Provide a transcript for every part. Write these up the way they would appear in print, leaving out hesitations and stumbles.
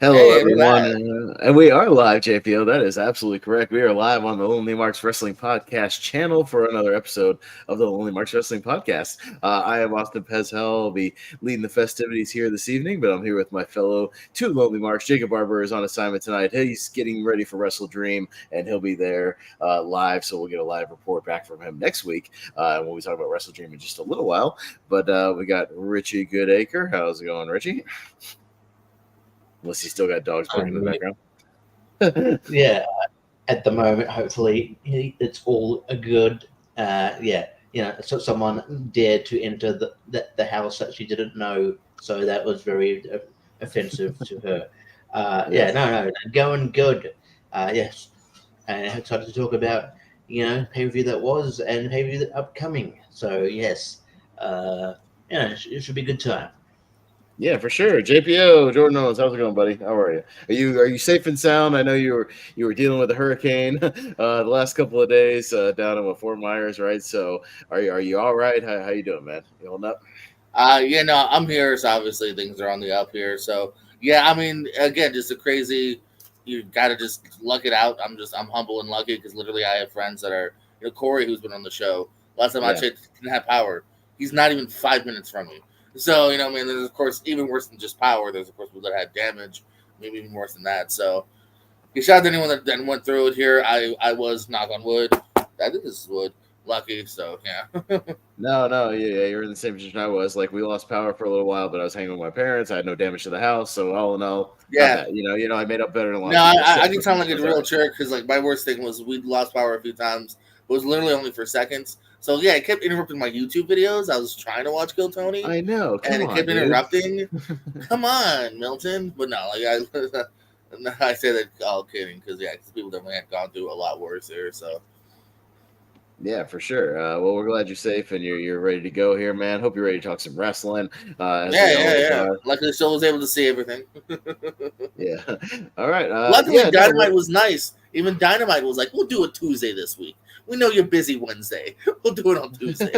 Hello, Hey, we're everyone. live. And we are live, JPO. That is absolutely correct. We are live on the Lonely Marks Wrestling Podcast channel for another episode of the Lonely Marks Wrestling Podcast. I am Austin Pezhel. I'll be leading the festivities here this evening, but I'm here with my fellow two Lonely Marks. Jacob Barber is on assignment tonight. He's getting ready for Wrestledream, and he'll be there live, so we'll get a live report back from him next week. And we'll be talking about Wrestledream in just a little while. But we got Richie Goodacre. How's it going, Richie? Unless you still got dogs barking in the background. Yeah, at the moment, hopefully it's all good. So someone dared to enter the house that she didn't know, so that was very offensive to her. No, going good. Yes, and I'm excited to talk about pay-per-view that was and pay-per-view that upcoming. So yes, it should be a good time. Yeah, for sure. JPO, Jordan Owens, how's it going, buddy? How are you? Are you safe and sound? I know you were dealing with a hurricane the last couple of days down in Fort Myers, right? So are you all right? How you doing, man? You holding up? I'm here, so obviously things are on the up here. So yeah, I mean, again, just a crazy. You gotta just luck it out. I'm humble and lucky because literally I have friends that are Corey, who's been on the show. Last time I checked, didn't have power. He's not even 5 minutes from me. So, there's, of course, even worse than just power. There's, of course, people that had damage, maybe even worse than that. So, shout out to anyone that went through it here. I was, knock on wood. I think this is wood. Lucky, so, yeah. No, yeah, you're in the same position I was. Like, we lost power for a little while, but I was hanging with my parents. I had no damage to the house, so all in all, yeah. I made up better than a lot of people. I can sound like a real jerk because, like, my worst thing was we lost power a few times. It was literally only for seconds. So, yeah, it kept interrupting my YouTube videos. I was trying to watch Kill Tony. I know. And it kept interrupting. Come on, Milton. But no, I say that all kidding because, people definitely had gone through a lot worse there. So, yeah, for sure. Well, we're glad you're safe and you're ready to go here, man. Hope you're ready to talk some wrestling. Yeah. Luckily, still was able to see everything. Yeah. All right. Luckily, Dynamite was nice. Even Dynamite was like, we'll do it Tuesday this week. We know you're busy Wednesday. We'll do it on Tuesday.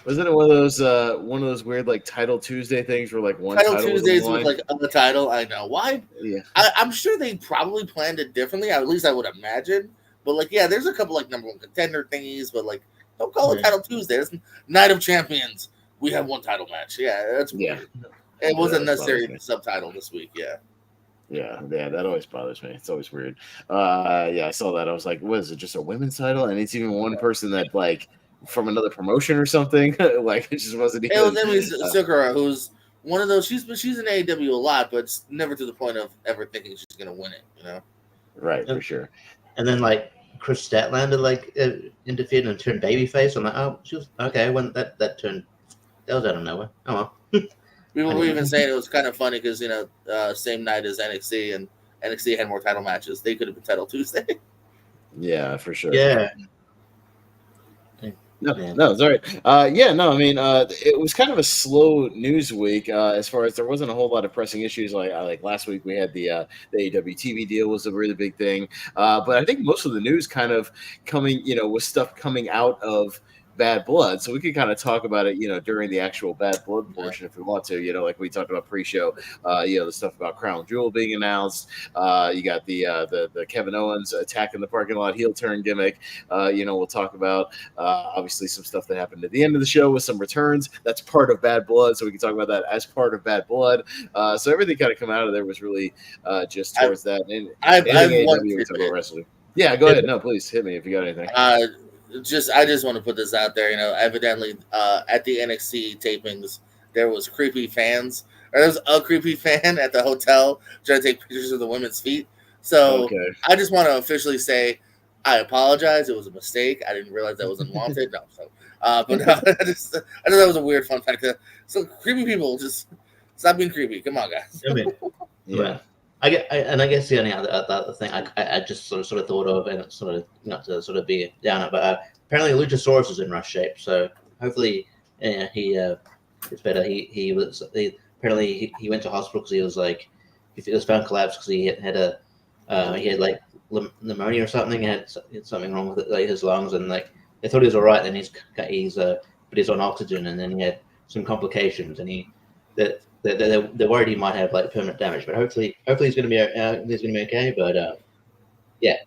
Wasn't it one of those weird like Title Tuesday things where like one title Tuesdays with like the title? I know why. Yeah, I'm sure they probably planned it differently. At least I would imagine. But like, yeah, there's a couple like number one contender thingies, but like, don't call it Title Tuesday. It's Night of Champions. We have one title match. Yeah, that's weird. It wasn't necessary subtitle this week. Yeah, that always bothers me. It's always weird. I saw that. I was like, what is it? Just a women's title? And it's even one person that like from another promotion or something. Like it just wasn't even. It was Emily Sakura, who's one of those. She's in AEW a lot, but never to the point of ever thinking she's gonna win it. Right, for sure. And then like Chris Statlander interfered and turned babyface. I'm like, oh, she was okay. When that turned, that was out of nowhere. Oh well. We were even saying it was kind of funny because same night as NXT, and NXT had more title matches. They could have been Title Tuesday. Yeah, for sure. Yeah. No, it's all right. I mean, it was kind of a slow news week as far as there wasn't a whole lot of pressing issues. Like last week, we had the AEW TV deal was a really big thing. But I think most of the news kind of coming, was stuff coming out of Bad Blood, so we could kind of talk about it, during the actual Bad Blood portion if we want to, like we talked about pre-show, the stuff about Crown Jewel being announced. You got the Kevin Owens attack in the parking lot heel turn gimmick. We'll talk about obviously some stuff that happened at the end of the show with some returns. That's part of Bad Blood, so we can talk about that as part of Bad Blood. So everything kind of come out of there was really just towards that. And I have wrestling. Yeah, go ahead. No, please hit me if you got anything. I just want to put this out there. Evidently, at the NXT tapings, there was creepy fans. Or there was a creepy fan at the hotel trying to take pictures of the women's feet. So I just want to officially say I apologize. It was a mistake. I didn't realize that was unwanted. I just thought that was a weird fun fact. So creepy people, just stop being creepy. Come on, guys. Yeah. I guess the only other thing I just sort of thought of, and it's sort of not to sort of be down, but apparently Luchasaurus is in rough shape, so hopefully he it's better. He went to hospital because he was like he was found collapsed because he had like pneumonia or something. He had something wrong with it, like his lungs, and like they thought he was all right. Then but he's on oxygen, and then he had some complications, and they're worried he might have like permanent damage, but hopefully he's going to be okay. But yeah,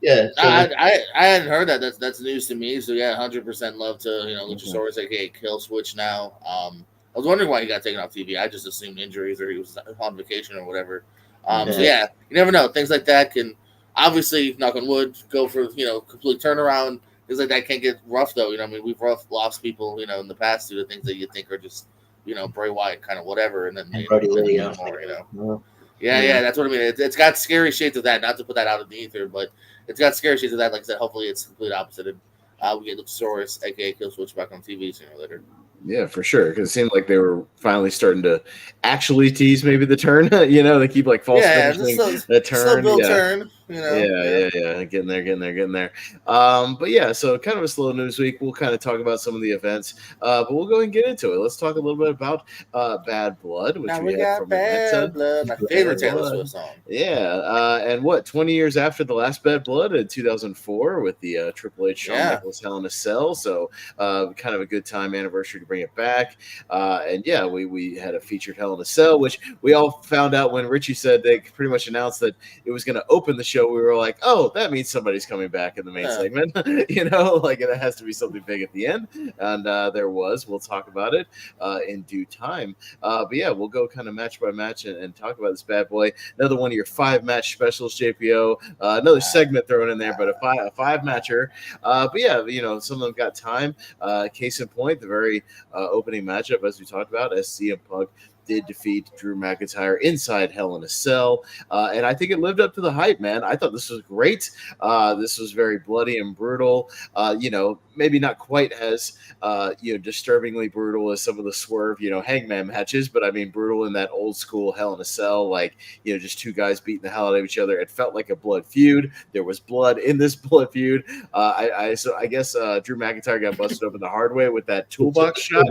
yeah. So I hadn't heard that. That's news to me. So yeah, 100% love to Luchasaurus, aka Kill Switch now. I was wondering why he got taken off TV. I just assumed injuries or he was on vacation or whatever. So yeah, you never know. Things like that can obviously, knock on wood, go for complete turnaround. Things like that can get rough though. I mean, we've lost people in the past due to things that you think are just Bray Wyatt kind of whatever, and then Brody Lee, more. Yeah, that's what I mean. It's got scary shades of that. Not to put that out in the ether, but it's got scary shades of that. Like I said, hopefully it's complete opposite. And we get Luchasaurus, aka Kill Switch, back on TV sooner or later. Yeah, for sure. Because it seemed like they were finally starting to actually tease maybe the turn. They keep like false finishing the turn. Turn. Yeah. Getting there. But yeah, so kind of a slow news week. We'll kind of talk about some of the events, but we'll go and get into it. Let's talk a little bit about Bad Blood, which we had from Bad Blood, my favorite Taylor Swift song. Yeah, and 20 years after the last Bad Blood in 2004 with the Triple H Shawn Michaels Hell in a Cell, so kind of a good time anniversary to bring it back. And yeah, we had a featured Hell in a Cell, which we all found out when Richie said they pretty much announced that it was going to open the show. We were like, oh, that means somebody's coming back in the main segment. Like it has to be something big at the end. And there was. We'll talk about it in due time. But yeah, we'll go kind of match by match and talk about this bad boy. Another one of your 5-match specials, JPO. Another segment thrown in there, but a 5-matcher. But yeah, some of them got time. Case in point, the very opening matchup, as we talked about, CM Punk did defeat Drew McIntyre inside Hell in a Cell. And I think it lived up to the hype, man. I thought this was great. This was very bloody and brutal. Maybe not quite as, disturbingly brutal as some of the Swerve, Hangman matches, but I mean, brutal in that old school Hell in a Cell, like, just two guys beating the hell out of each other. It felt like a blood feud. There was blood in this blood feud. So I guess Drew McIntyre got busted open the hard way with that toolbox shot.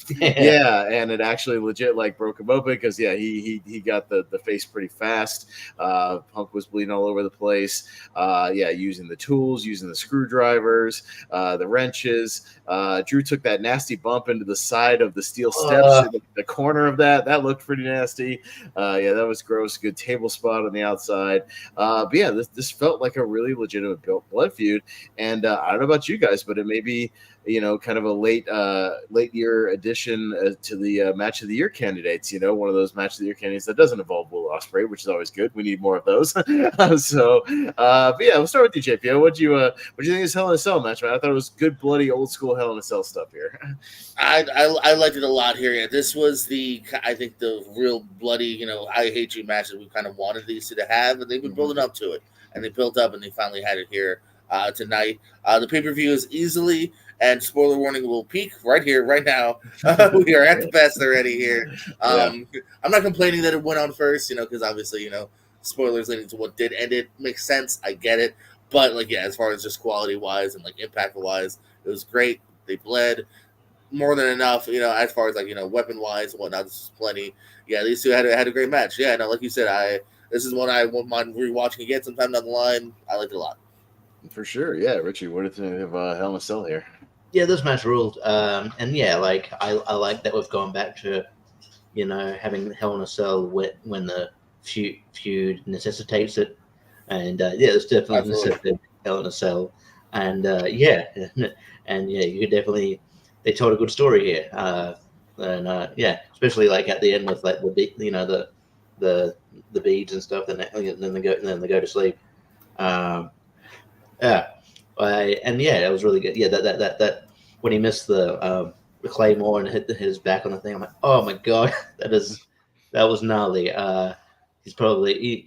Yeah, and it actually legit broke him open because he got the face pretty fast. Punk was bleeding all over the place. Using the tools, using the screwdrivers, the wrenches. Drew took that nasty bump into the side of the steel steps, the corner of that looked pretty nasty. That was gross. Good table spot on the outside. But yeah, this felt like a really legitimate blood feud. And I don't know about you guys, but it may be kind of a late year addition to the match of the year candidates. One of those match of the year candidates that doesn't involve Will Ospreay, which is always good. We need more of those. But yeah, we'll start with you, JPO. What'd you think of this Hell in a Cell match, man? I thought it was good, bloody, old school Hell in a Cell stuff here. I liked it a lot here. Yeah, this was I think the real bloody, I hate you match that we kind of wanted these two to have, and they've been building up to it, and they built up, and they finally had it here tonight. The pay-per-view is easily. And spoiler warning will peak right here, right now. We are at the best already here. I'm not complaining that it went on first, because obviously, spoilers leading to what did end it makes sense. I get it. But, as far as just quality-wise and, impact-wise, it was great. They bled more than enough, as far as, weapon-wise and whatnot. This is plenty. Yeah, these two had a great match. Yeah, no, like you said, this is one I wouldn't mind rewatching again sometime down the line. I liked it a lot. For sure. Yeah, Richie, what do you think of Hell in a Cell here? Yeah, this match ruled. And yeah, I like that we've gone back to, having Hell in a Cell when the feud necessitates it. And it's definitely necessitated Hell in a Cell. And you could definitely, they told a good story here. Especially at the end with the beads and stuff. Then they go to sleep. It was really good. Yeah, that when he missed the Claymore and hit his back on the thing, I'm like, oh my god, that was gnarly. He's probably,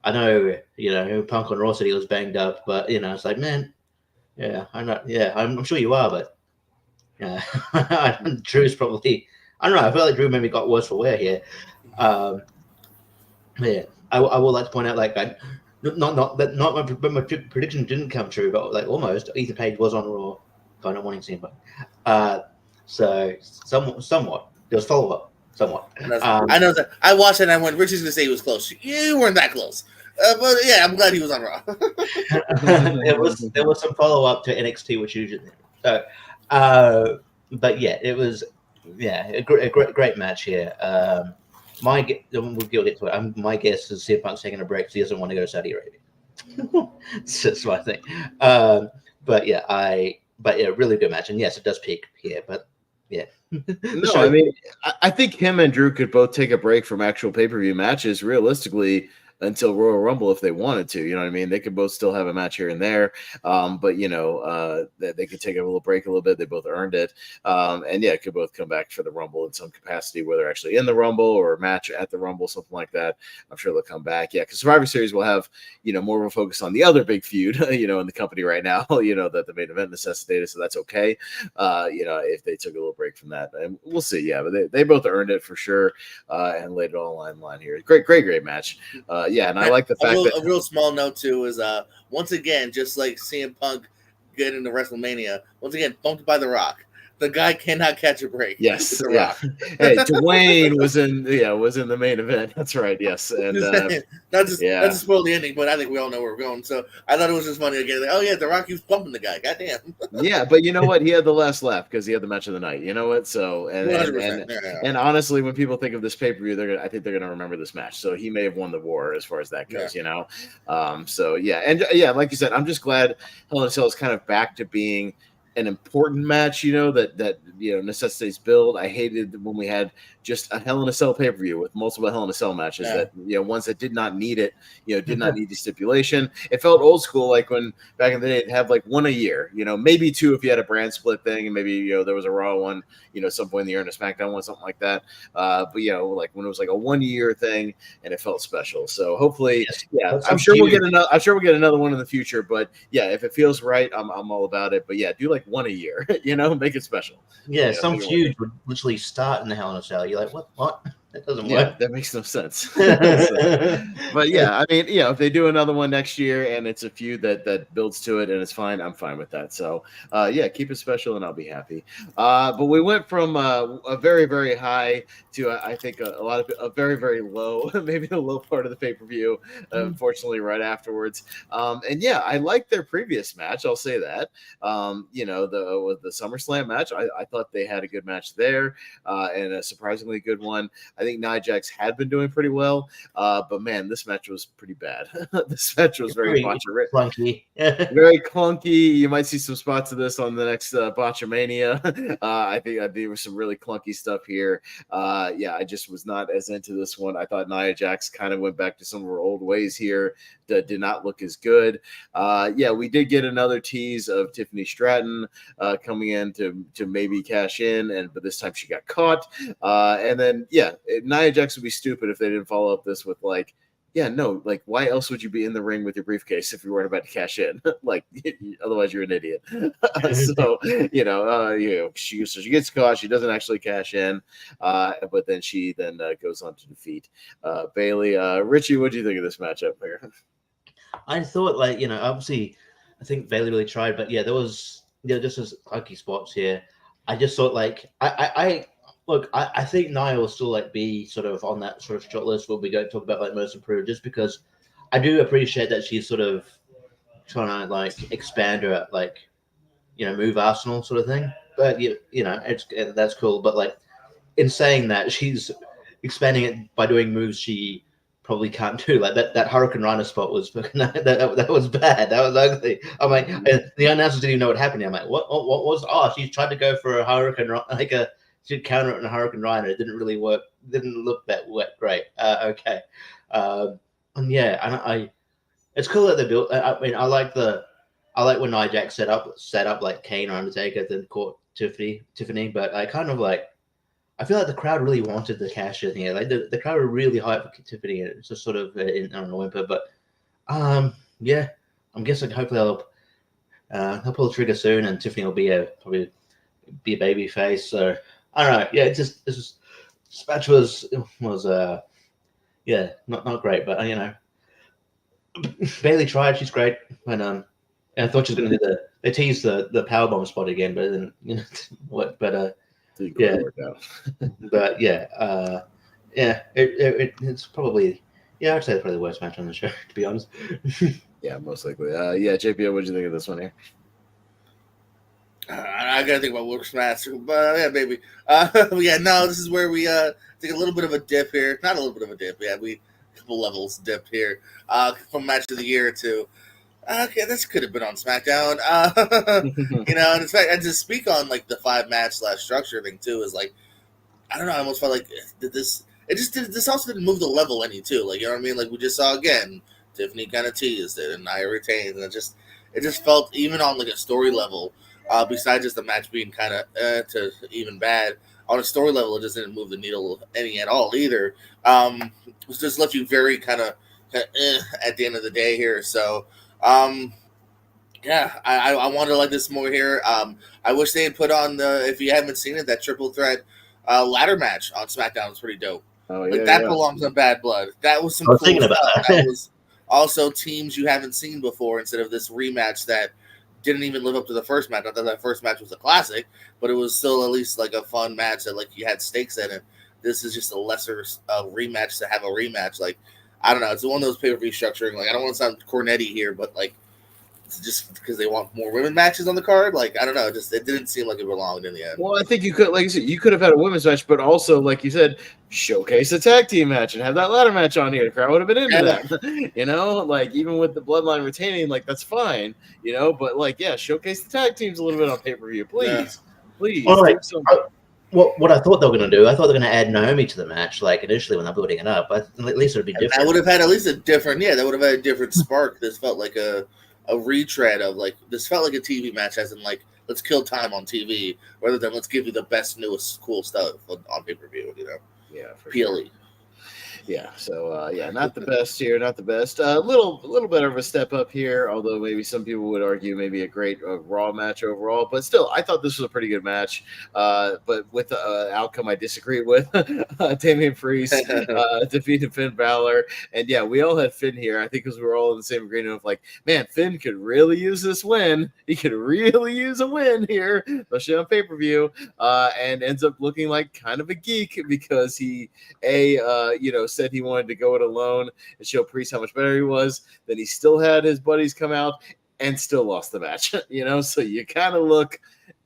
I know, Punk on Raw said he was banged up, but it's like, man, I'm sure you are, but Drew's probably, I don't know, I feel like Drew maybe got worse for wear here. I would like to point out, but my prediction didn't come true, but almost. Ethan Page was on Raw, kind of wanting to see him, but so somewhat there was follow up, somewhat. I know that I watched it and I went, Richie's gonna say he was close. You weren't that close, but yeah, I'm glad he was on Raw. there was some follow up to NXT, which usually. So, but yeah, it was yeah, a great match here. We'll get to it. My guess is CM Punk's taking a break because he doesn't want to go to Saudi Arabia. That's my thing. But yeah, really good match. And yes, it does peak here, but yeah. No, I mean, I think him and Drew could both take a break from actual pay-per-view matches realistically until Royal Rumble if they wanted to. You know what I mean? They could both still have a match here and there. But they could take a little break a little bit. They both earned it. And yeah, could both come back for the Rumble in some capacity, whether actually in the Rumble or a match at the Rumble, something like that. I'm sure they'll come back. Yeah, because Survivor Series will have, more of a focus on the other big feud, in the company right now, that the main event necessitated. So that's okay. If they took a little break from that, and we'll see. Yeah, but they both earned it for sure, and laid it all on line here. Great match. Yeah, and I like the fact that a real small note too is once again, just like CM Punk getting to WrestleMania, once again bumped by The Rock. The guy cannot catch a break. Yes, yeah. Hey, Dwayne was in the main event. That's right. Yes, and not to spoil the ending, but I think we all know where we're going. So I thought it was just funny again. Like, oh yeah, The Rock keeps bumping the guy. Goddamn. Yeah, but you know what? He had the last laugh because he had the match of the night. You know what? So and honestly, when people think of this pay per view, I think they're gonna remember this match. So he may have won the war as far as that goes. So yeah, and yeah, like you said, I'm just glad Hell in a Cell is kind of back to being an important match, that necessitates build. I hated when we had just a Hell in a Cell pay-per-view with multiple Hell in a Cell matches that, ones that did not need it, did not need the stipulation. It felt old school, like when back in the day, it'd have like one a year, maybe two if you had a brand split thing, and maybe, there was a Raw one, some point in the year and a SmackDown one, something like that. But, like when it was like a 1 year thing and it felt special. So hopefully, I'm sure we'll get another one in the future, but yeah, if it feels right, I'm all about it. But yeah, do like one a year, make it special. Yeah, some feud would literally start in the Hell in a Cell. You're like, what? That doesn't work. That makes no sense. But yeah, I mean, if they do another one next year and it's a feud that builds to it and it's fine, I'm fine with that. So keep it special and I'll be happy. But we went from a very, very high to I think a very, very low, maybe the low part of the pay-per-view, unfortunately, right afterwards. And yeah, I liked their previous match. I'll say that. The SummerSlam match, I thought they had a good match there, and a surprisingly good one. I think Nia Jax had been doing pretty well, but man, this match was pretty bad. This match was very clunky. Very clunky. You might see some spots of this on the next Botchamania. I think there was some really clunky stuff here. I just was not as into this one. I thought Nia Jax kind of went back to some of her old ways here. That did not look as good. We did get another tease of Tiffany Stratton coming in to maybe cash in, but this time she got caught. And then Nia Jax would be stupid if they didn't follow up this with why else would you be in the ring with your briefcase if you weren't about to cash in? Otherwise you're an idiot. She gets caught. She doesn't actually cash in, but then she goes on to defeat Bayley. Richie, what do you think of this matchup here? I thought, obviously, I think Bayley really tried, but there was, just as clunky spots here. I just thought, I think Nia will still be sort of on that sort of short list where we go talk about most improved, just because I do appreciate that she's sort of trying to expand her move arsenal sort of thing. But that's cool. But in saying that, she's expanding it by doing moves she probably can't do. That Hurricane Rhino spot was that was bad. That was ugly. I'm like, the announcers didn't even know what happened. I'm like, what was? Oh, she tried to go for a Hurricane she'd counter it in a Hurricane Rhino. It didn't really work. Didn't look that great. Okay. It's cool that they built. I mean, I like when Nia Jax set up like Kane or Undertaker, then caught Tiffany. But I kind of I feel like the crowd really wanted the cash in here. The crowd were really hyped for Tiffany. It's just sort of I don't know, whimper. But I'm guessing hopefully they'll pull the trigger soon, and Tiffany will probably be a baby face. So I don't know. Yeah, this match was not great, but Bayley tried. She's great, and I thought she was going to do they teased the powerbomb spot again, but then what? But work out. But it's probably I'd say it's probably the worst match on the show, to be honest. Yeah, most likely. JPO, what did you think of this one here? I gotta think about Works Master, but yeah, maybe. Yeah, no, this is where we take a little bit of a dip here. Not a little bit of a dip, yeah, we a couple levels dipped here. From match of the year to okay, this could have been on SmackDown. And in fact, and to speak on like the 5 match / structure thing too is like I don't know. I almost felt like did this. It just did. This also didn't move the level any too. Like you know what I mean. Like we just saw again. Tiffany kind of teased it, and Nia retained, and it just felt even on like a story level. Besides just the match being kind of to even bad on a story level, it just didn't move the needle any at all either. It just left you very kind of at the end of the day here. So um, yeah, I wanted to like this more here. I wish they had put on the if you haven't seen it that triple threat ladder match on SmackDown was pretty dope. Oh Like yeah, that yeah. belongs on Bad Blood. That was some I was cool thinking about stuff. that. That was also teams you haven't seen before instead of this rematch that didn't even live up to the first match. I thought that first match was a classic, but it was still at least like a fun match that like you had stakes in it. This is just a lesser rematch to have a rematch. Like I don't know, it's one of those pay per view structuring. Like I don't want to sound cornetty here, but like it's just because they want more women matches on the card. Like I don't know, just it didn't seem like it belonged in the end. Well, I think you could, like you said, you could have had a women's match, but also, like you said, showcase a tag team match and have that ladder match on here. The crowd would have been into that. Like even with the bloodline retaining, like that's fine, but like, yeah, showcase the tag teams a little bit on pay-per-view, please. Please. All right. Do something. What I thought they were going to do, I thought they were going to add Naomi to the match, like initially when they're building it up. At least it would be different. That would have had at least a different, that would have had a different spark. This felt like a retread of like this felt like a TV match, as in like let's kill time on TV rather than let's give you the best, newest, cool stuff on pay per view. Yeah, for PLE. sure. Yeah, so not the best here, not the best. A little better of a step up here, although maybe some people would argue maybe a great Raw match overall. But still, I thought this was a pretty good match. But with the outcome, I disagree with. Damian Priest defeated Finn Balor, and yeah, we all had Finn here. I think because we were all in the same agreement of like, man, Finn could really use this win. He could really use a win here, especially on pay per view, and ends up looking like kind of a geek because he said he wanted to go it alone and show Priest how much better he was. Then he still had his buddies come out and still lost the match. So you kind of look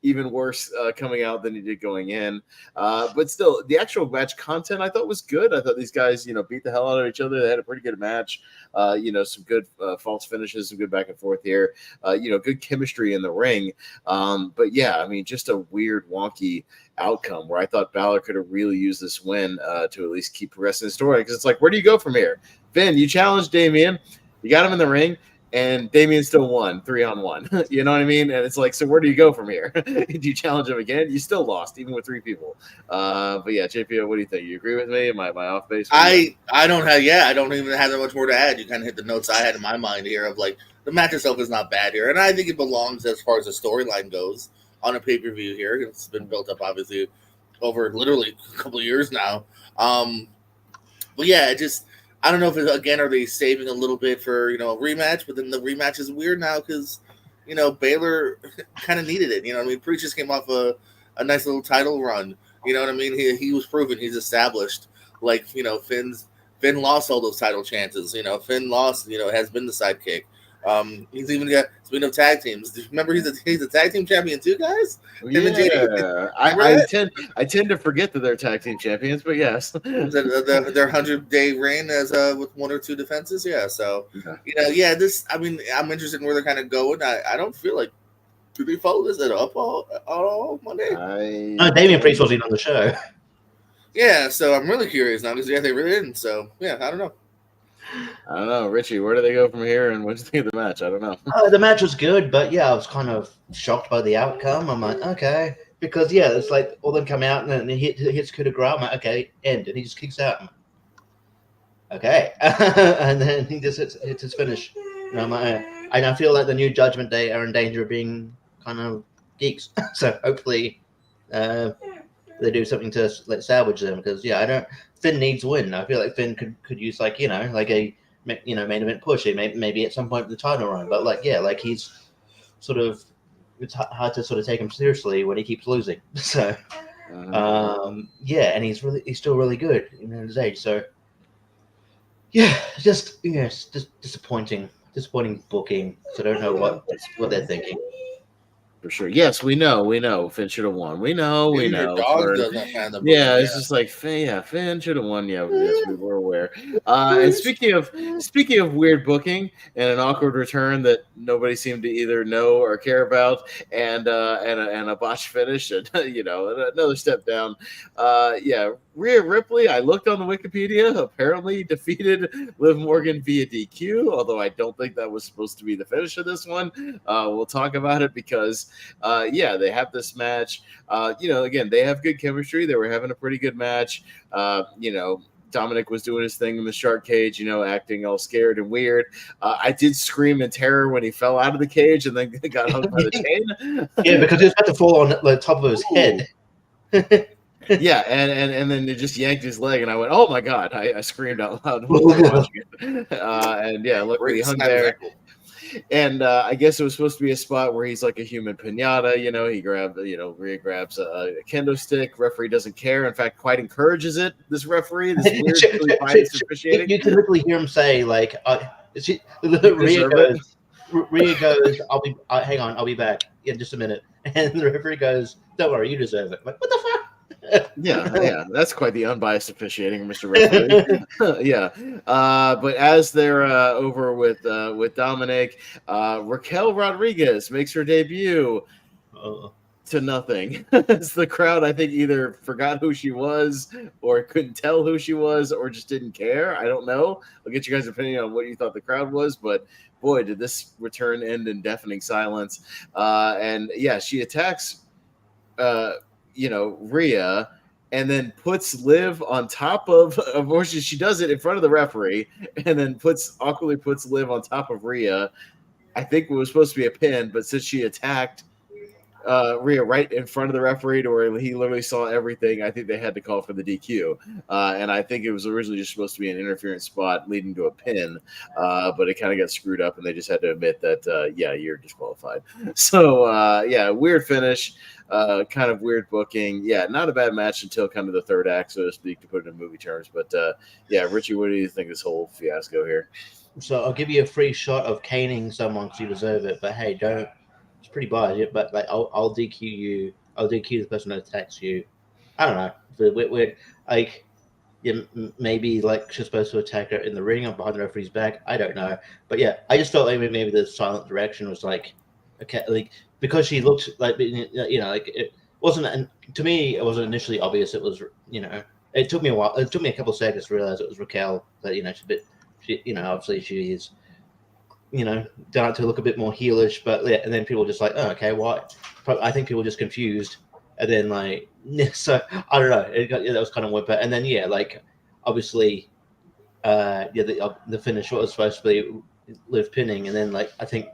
even worse coming out than he did going in. But still, the actual match content I thought was good. I thought these guys, beat the hell out of each other. They had a pretty good match. Some good false finishes, some good back and forth here. Good chemistry in the ring. But yeah, I mean, just a weird, wonky outcome where I thought Balor could have really used this win to at least keep progressing the story. Because it's like, where do you go from here? Finn, you challenged Damian. You got him in the ring. And Damian still won 3-on-1. You know what I mean? And it's like, so where do you go from here? Did you challenge him again? You still lost, even with 3 people. But yeah, JPO, what do you think? You agree with me? Am I off base? I don't even have that much more to add. You kind of hit the notes I had in my mind here of like the match itself is not bad here, and I think it belongs as far as the storyline goes on a pay per view here. It's been built up obviously over literally a couple of years now. But yeah, I don't know if again are they saving a little bit for a rematch, but then the rematch is weird now because Baylor kind of needed it. I mean, Preach just came off a nice little title run. You know what I mean? He was proven, he's established. Like Finn lost all those title chances. Finn lost. Has been the sidekick. He's even got speaking of tag teams. Do you remember he's a tag team champion too, guys? Yeah, I tend to forget that they're tag team champions, but yes, their 100-day reign as with 1 or 2 defenses. Yeah, so this. I mean, I'm interested in where they're kind of going. I don't feel like do they follow this at up all Monday? No, Damian Priest wasn't on the show. Yeah, so I'm really curious now because they really didn't. So yeah, I don't know. I don't know, Richie. Where do they go from here? And what do you think of the match? I don't know. The match was good, but yeah, I was kind of shocked by the outcome. I'm like, okay, because it's like all them come out and then he hits coup de grace. I'm like, okay, end, and he just kicks out. Okay, and then he just hits his finish. And I'm like, and I feel like the New Judgment Day are in danger of being kind of geeks. So hopefully, they do something to salvage them because Finn needs win. I feel like Finn could use like a main event push. Maybe at some point the title run, but he's sort of it's hard to sort of take him seriously when he keeps losing. So and he's still really good in his age. So just disappointing booking. So I don't know what they're thinking. For sure. Yes, we know. Finn should have won. We know. Even your dog doesn't fan the booking. Yeah, it's just like Finn should have won. Yeah, yes, we were aware. And speaking of weird booking and an awkward return that nobody seemed to either know or care about, and a botched finish, and another step down. Rhea Ripley. I looked on the Wikipedia. Apparently defeated Liv Morgan via DQ. Although I don't think that was supposed to be the finish of this one. We'll talk about it because they have this match. Again, they have good chemistry. They were having a pretty good match. Dominic was doing his thing in the shark cage, acting all scared and weird. I did scream in terror when he fell out of the cage and then got hung by the chain. Yeah, because he was about to fall on the top of his head. Yeah, and then it just yanked his leg, and I went, "Oh my god!" I screamed out loud watching it. Luckily he hung there. And I guess it was supposed to be a spot where he's like a human pinata. He Rhea grabs a kendo stick. Referee doesn't care. In fact, quite encourages it. This referee, this weird, really biased officiating. You can literally hear him say, like, Rhea goes, I'll be back in just a minute. And the referee goes, don't worry, you deserve it. I'm like, what the fuck? Yeah, that's quite the unbiased officiating, Mr. Referee. But as they're over with Dominic, Raquel Rodriguez makes her debut to nothing. As the crowd, I think, either forgot who she was, or couldn't tell who she was, or just didn't care. I don't know. I'll get you guys' opinion on what you thought the crowd was, but boy, did this return end in deafening silence. She attacks Rhea, and then puts Liv on top of she does it in front of the referee, and then awkwardly puts Liv on top of Rhea. I think it was supposed to be a pin, but since she attacked Rhea right in front of the referee to where he literally saw everything, I think they had to call for the DQ. And I think it was originally just supposed to be an interference spot leading to a pin, but it kind of got screwed up, and they just had to admit that, you're disqualified. So, weird finish. Kind of weird booking. Yeah, not a bad match until kind of the third act, so to speak, to put it in movie terms. But Richie, what do you think of this whole fiasco here? So I'll give you a free shot of caning someone because you deserve it. But hey, don't. It's pretty bad. But like, I'll DQ you. I'll DQ the person that attacks you. I don't know. We're like, maybe like she's supposed to attack her in the ring or behind the referee's back. I don't know. But yeah, I just felt like maybe the silent direction was like, okay, like. Because she looked like, like it wasn't, and to me, it wasn't initially obvious. It was, it took me a while. It took me a couple of seconds to realize it was Raquel. That obviously she's, done it to look a bit more heelish. But yeah, and then people were just like, oh, okay, what? I think people were just confused, and then like, so I don't know. That was kind of weird. But and then obviously, the finish was supposed to be Liv pinning, and then like I think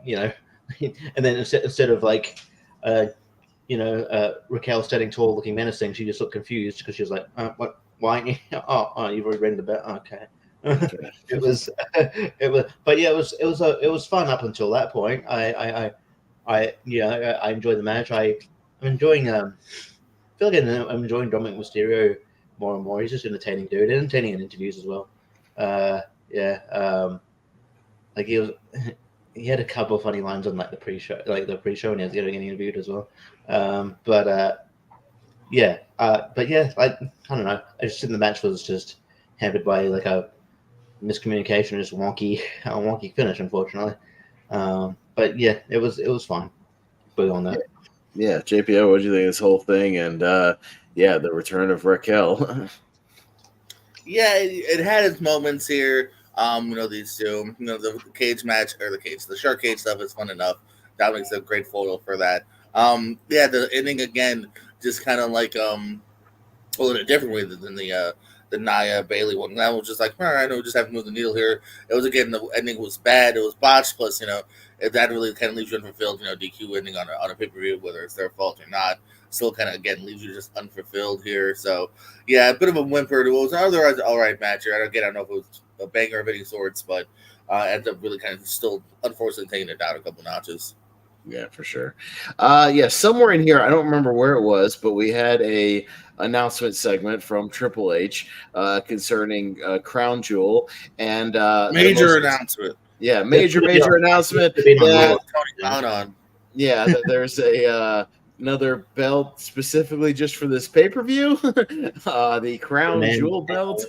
and then instead of like, Raquel standing tall, looking menacing, she just looked confused because she was like, "What? Why? You've already read the bet. Okay." It was, but yeah, it was fun up until that point. I enjoyed the match. I'm enjoying. I feel like I'm enjoying Dominic Mysterio more and more. He's just entertaining dude, entertaining in interviews as well. Like he had a couple of funny lines on like the pre-show, and he was getting interviewed as well. But I don't know. I just think the match was just hampered by like a miscommunication, just wonky finish, unfortunately. But yeah, it was fine. But on that, yeah, JPO, what do you think of this whole thing? And the return of Raquel. Yeah, it had its moments here. These two, the cage match or the shark cage stuff is fun enough. Dominic's a great photo for that. The ending again, just kind of like in a different way than the Nia Bailey one. That was just like, all right, we'll just have to move the needle here. It was again, the ending was bad. It was botched. Plus, that really kind of leaves you unfulfilled. DQ ending on a pay-per-view, whether it's their fault or not, still kind of again leaves you just unfulfilled here. So yeah, a bit of a whimper. It was otherwise all right match here. I don't know if it was a banger of any sorts, but ends up really kind of still unfortunately taking it down a couple notches. Yeah, for sure. Somewhere in here, I don't remember where it was, but we had a announcement segment from Triple H concerning Crown Jewel and major announcement. Yeah, major announcement. Tony Khan on. Yeah, there's a another belt specifically just for this pay-per-view. The crown Men. jewel belt.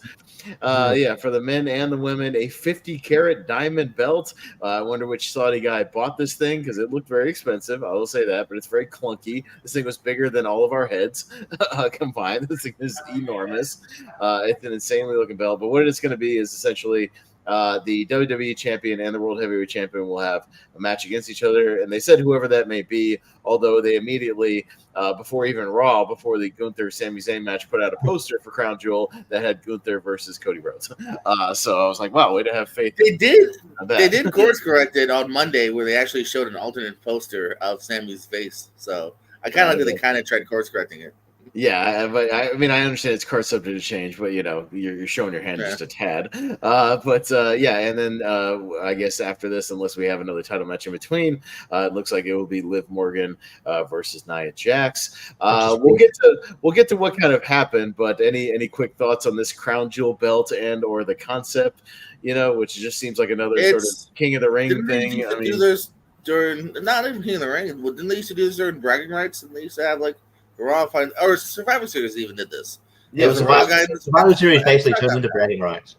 Yeah. Yeah, for the men and the women, a 50-carat diamond belt. I wonder which Saudi guy bought this thing because it looked very expensive. I will say that, but it's very clunky. This thing was bigger than all of our heads combined. This thing is enormous. It's an insanely looking belt. But what it's going to be is essentially the WWE champion and the World Heavyweight champion will have a match against each other. And they said whoever that may be, although they immediately, before even Raw, before the Gunther Sami Zayn match, put out a poster for Crown Jewel that had Gunther versus Cody Rhodes. So I was like, wow, way to have faith. They did course correct it on Monday where they actually showed an alternate poster of Sammy's face. So I kind of like that they kind of tried course correcting it. Yeah, but I mean, I understand it's card subject to change, but you're showing your hand just a tad. Yeah, and then I guess after this, unless we have another title match in between, it looks like it will be Liv Morgan versus Nia Jax. We'll get to what kind of happened, but any quick thoughts on this crown jewel belt and or the concept, which just seems like another sort of King of the Ring thing. I mean, this during not even King of the Ring. Didn't they used to do this during bragging rights? And they used to have like Raw or Survivor Series even did this. Yeah, Survivor Series basically turned into bragging rights.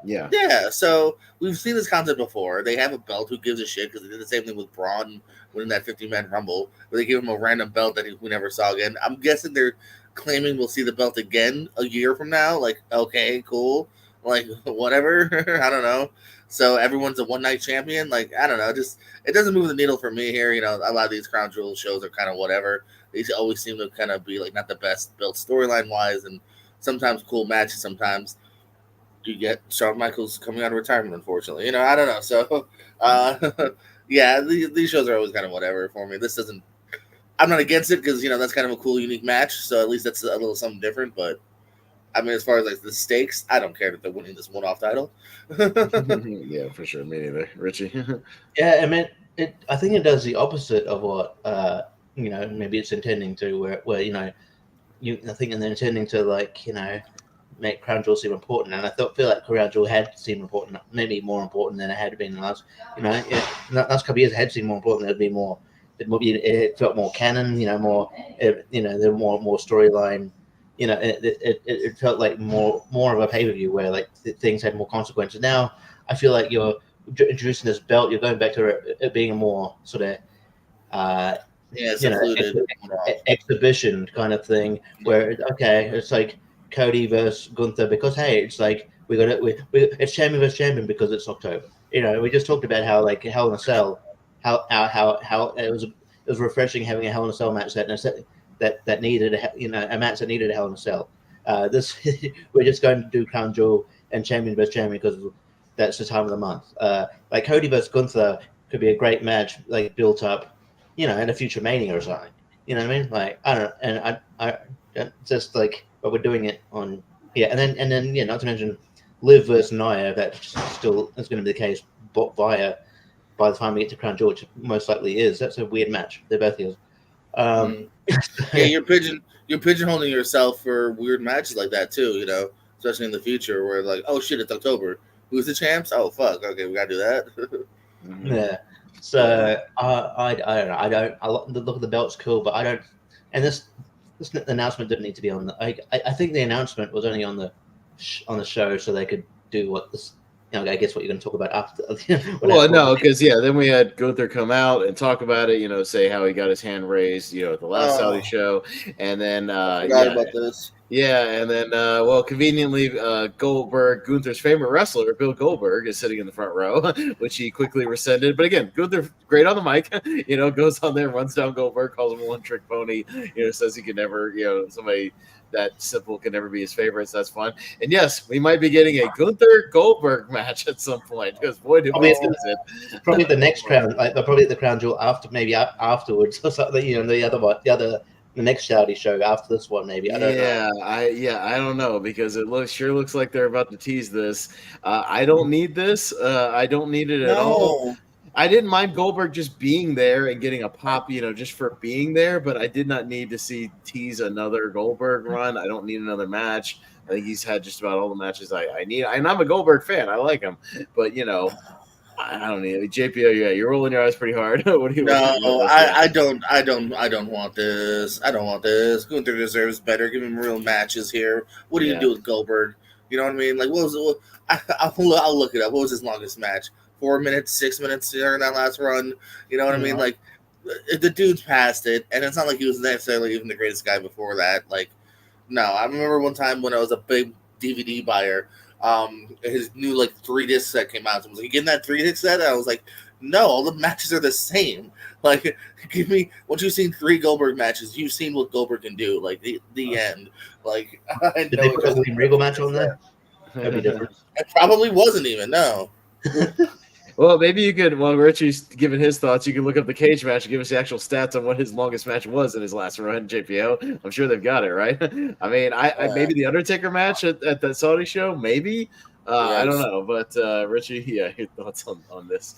Yeah. Yeah, so we've seen this concept before. They have a belt. Who gives a shit? Because they did the same thing with Braun winning that 50-man Rumble, where they give him a random belt that we never saw again. I'm guessing they're claiming we'll see the belt again a year from now. Like, okay, cool. Like, whatever. I don't know. So everyone's a one-night champion. Like, I don't know. Just it doesn't move the needle for me here. A lot of these Crown Jewel shows are kind of whatever. They always seem to kind of be like not the best built storyline-wise, and sometimes cool matches. Sometimes you get Shawn Michaels coming out of retirement, unfortunately. I don't know. So, yeah, these shows are always kind of whatever for me. This doesn't. I'm not against it because that's kind of a cool, unique match. So at least that's a little something different. But I mean, as far as like the stakes, I don't care that they're winning this one-off title. Yeah, for sure. Me neither, Richie. Yeah, I mean, I think it does the opposite of what maybe it's intending to. Where I think they're intending to make Crown Jewel seem important, and I feel like Crown Jewel had seemed important, maybe more important than it had been in the last. Last couple of years, it had seemed more important. There'd be more. It felt more canon. More. There more storyline. It felt like more of a pay-per-view where like things had more consequences. Now I feel like you're introducing this belt. You're going back to it being a more sort of exhibition kind of thing where it's like Cody versus Gunther because hey, it's like it's champion versus champion because it's October. We just talked about how like Hell in a Cell, how it was refreshing having a Hell in a Cell match that needed a match that needed a Hell in a Cell. This we're just going to do Crown Jewel and champion versus champion because that's the time of the month. Like Cody versus Gunther could be a great match, like built up, in a future Mania or something. You know what I mean? Like I don't know, and I just like, but we're doing it on and then not to mention Liv versus Nia. That still is going to be the case, but by the time we get to Crown Jewel, which most likely is. That's a weird match. They're both heels. Yeah, you're pigeonholing yourself for weird matches like that too. Especially in the future where like, oh shit, it's October. Who's the champs? Oh fuck. Okay, we gotta do that. Yeah. So I don't know. The look of the belt's cool, but I don't. And this announcement didn't need to be on the. I think the announcement was only on the show so they could do what this. I guess what you're going to talk about after. Well, no, because then we had Gunther come out and talk about it. Say how he got his hand raised, at the last Saudi show, and then forgot about this. Yeah, and then conveniently, Goldberg, Gunther's favorite wrestler, Bill Goldberg, is sitting in the front row, which he quickly rescinded. But again, Gunther, great on the mic, goes on there, runs down Goldberg, calls him a one-trick pony, says he could never, somebody that simple can never be his favorites. That's fun. And yes, we might be getting a Gunther Goldberg match at some point because boy, did we lose it. Probably the next crown, probably the Crown Jewel afterwards or something. The next Saudi show after this one, maybe. I don't know. I don't know because it looks like they're about to tease this. I don't need this. I don't need it at all. I didn't mind Goldberg just being there and getting a pop, just for being there, but I did not need to tease another Goldberg run. I don't need another match. I think he's had just about all the matches I need. And I'm a Goldberg fan. I like him. But, I don't know. JPO, yeah, you're rolling your eyes pretty hard. What do you? No, What I don't want this. I don't want this. Gunther deserves better. Give him real matches here. What do you Yeah. do with Goldberg? You know what I mean? Like, what was it? I'll look it up. What was his longest match? 4 minutes, 6 minutes during that last run. You know what I mean? Like, the dude's past it, and it's not like he was necessarily even the greatest guy before that. Like, no, I remember one time when I was a big DVD buyer. His new like 3-disc set came out. So I was like, "You getting that 3-disc set?" And I was like, "No, all the matches are the same. Like, give me once you've seen 3 Goldberg matches, you've seen what Goldberg can do. Like the end. Like, I Did know they it put a was- William Regal match on there? That'd be different. It probably wasn't even no. Well, maybe you could, while Richie's giving his thoughts, you can look up the cage match and give us the actual stats on what his longest match was in his last run, JPO. I'm sure they've got it, right? I mean, I maybe the Undertaker match at that Saudi show, maybe. I don't know, but Richie, yeah, your thoughts on this?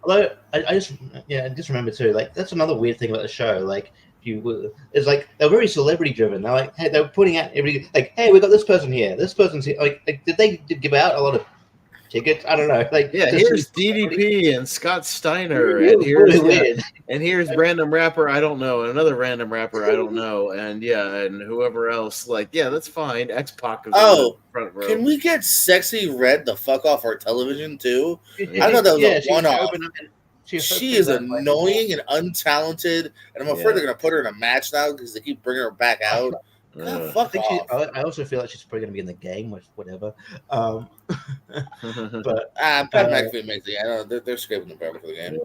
Although I just remember too, like that's another weird thing about the show. Like it's like they're very celebrity driven. They're like, hey, they're putting out every like, hey, we got this person here, this person's here. Like did they give out a lot of tickets? I don't know. Like Yeah, here's DDP and Scott Steiner, Really, and here's really weird. and here's random rapper I don't know, and another random rapper I don't know, and and whoever else. Like, yeah, that's fine. X-Pac is in the front row. Can we get Sexy Red the fuck off our television too? Yeah. I thought that was a she one-off. She is annoying and untalented, and I'm afraid they're gonna put her in a match now because they keep bringing her back out. God, fuck off. I also feel like she's probably going to be in the game with whatever. But Pat McAfee makes it. I know they're scraping the barrel for the game.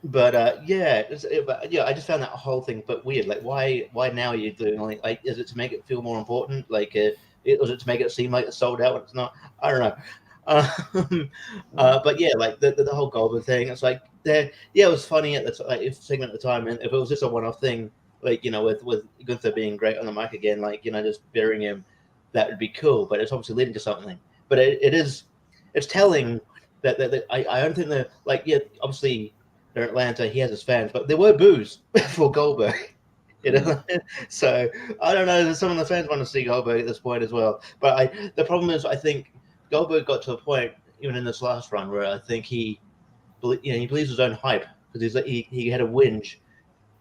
But I just found that whole thing but weird. Like, why now are you doing like is it to make it feel more important? Like, was it to make it seem like it's sold out when it's not? I don't know. But yeah, like the whole Goldberg thing. It's like it was funny at the segment at the time, and if it was just a one-off thing. Like, with Gunther being great on the mic again, like, just burying him, that would be cool. But it's obviously leading to something. But it's telling that I don't think they're like, obviously they're in Atlanta, he has his fans, but there were boos for Goldberg. So I don't know. Some of the fans want to see Goldberg at this point as well. But the problem is, I think Goldberg got to a point even in this last run where I think he believes his own hype because he had a whinge.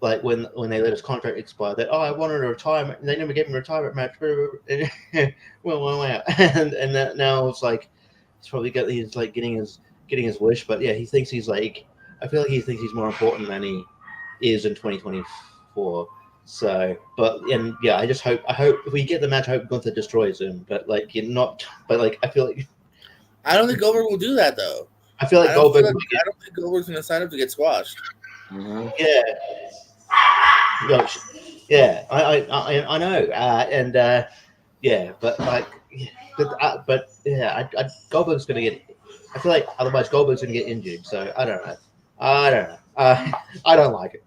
Like when they let his contract expire, that I wanted a retirement, and they never gave him a retirement match. well, and that now it's like he's probably getting his wish. But yeah, he thinks he's like, I feel like he thinks he's more important than he is in 2024. So, I just hope if we get the match, I hope Gunther destroys him. But I feel like I don't think Goldberg will do that though. I feel like Goldberg. I don't think Goldberg's going to sign up to get squashed. Mm-hmm. Yeah. Yeah, I know, Goldberg's gonna get. I feel like otherwise Goldberg's gonna get injured. So I don't know. I don't like it.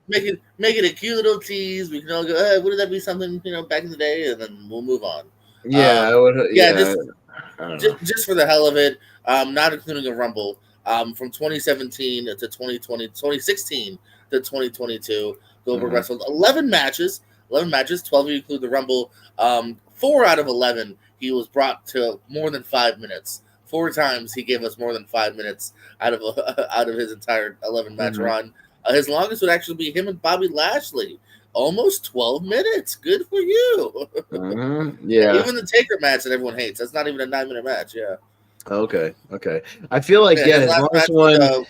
Make it a cute little tease. We can all go. Wouldn't that be something back in the day? And then we'll move on. Yeah, I would. Yeah, just for the hell of it. Not including a Rumble. From 2017 to 2020, 2016 to 2022. Goldberg wrestled 11 matches. 12 of you include the Rumble. 4 out of 11, he was brought to more than 5 minutes. 4 times he gave us more than 5 minutes out of his entire 11 match run. His longest would actually be him and Bobby Lashley. Almost 12 minutes. Good for you. Yeah. Even the Taker match that everyone hates. That's not even a 9-minute match. Yeah. Okay. I feel like his longest one.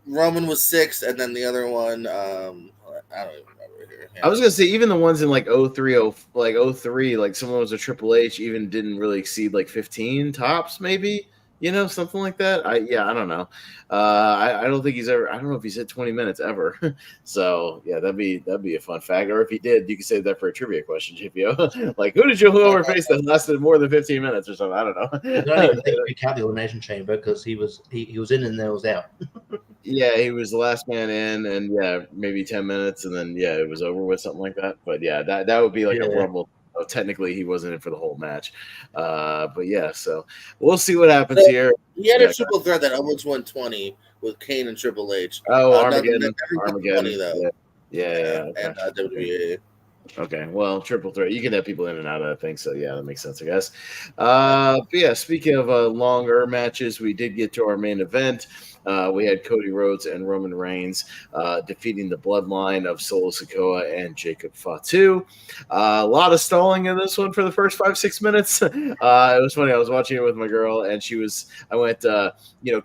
Roman was 6, and then the other one, I don't even remember here. Yeah. I was gonna say even the ones in like 03, like someone was a Triple H, even didn't really exceed like 15 tops, maybe. Something like that. I don't know. I don't think he's ever. I don't know if he's hit 20 minutes ever. So yeah, that'd be a fun fact. Or if he did, you could save that for a trivia question, JPO. Like, who did Joe Hoover face that lasted more than 15 minutes or something? I don't know. I don't even think we count the Elimination Chamber because he was in and then was out. Yeah, he was the last man in, and maybe 10 minutes, and then it was over with, something like that. But yeah, that would be like a Rumble. Technically, he wasn't in for the whole match, but so we'll see what happens here. He had a triple threat that almost won 20 with Kane and Triple H. Armageddon, Armageddon, though. Yeah, and WWE. Okay, well, triple threat. You can have people in and out of that thing, so that makes sense, I guess. But speaking of longer matches, we did get to our main event. we had Cody Rhodes and Roman Reigns defeating the bloodline of Solo Sikoa and Jacob Fatu. A lot of stalling in this one for the first 5-6 minutes. It was funny. I was watching it with my girl, and I went,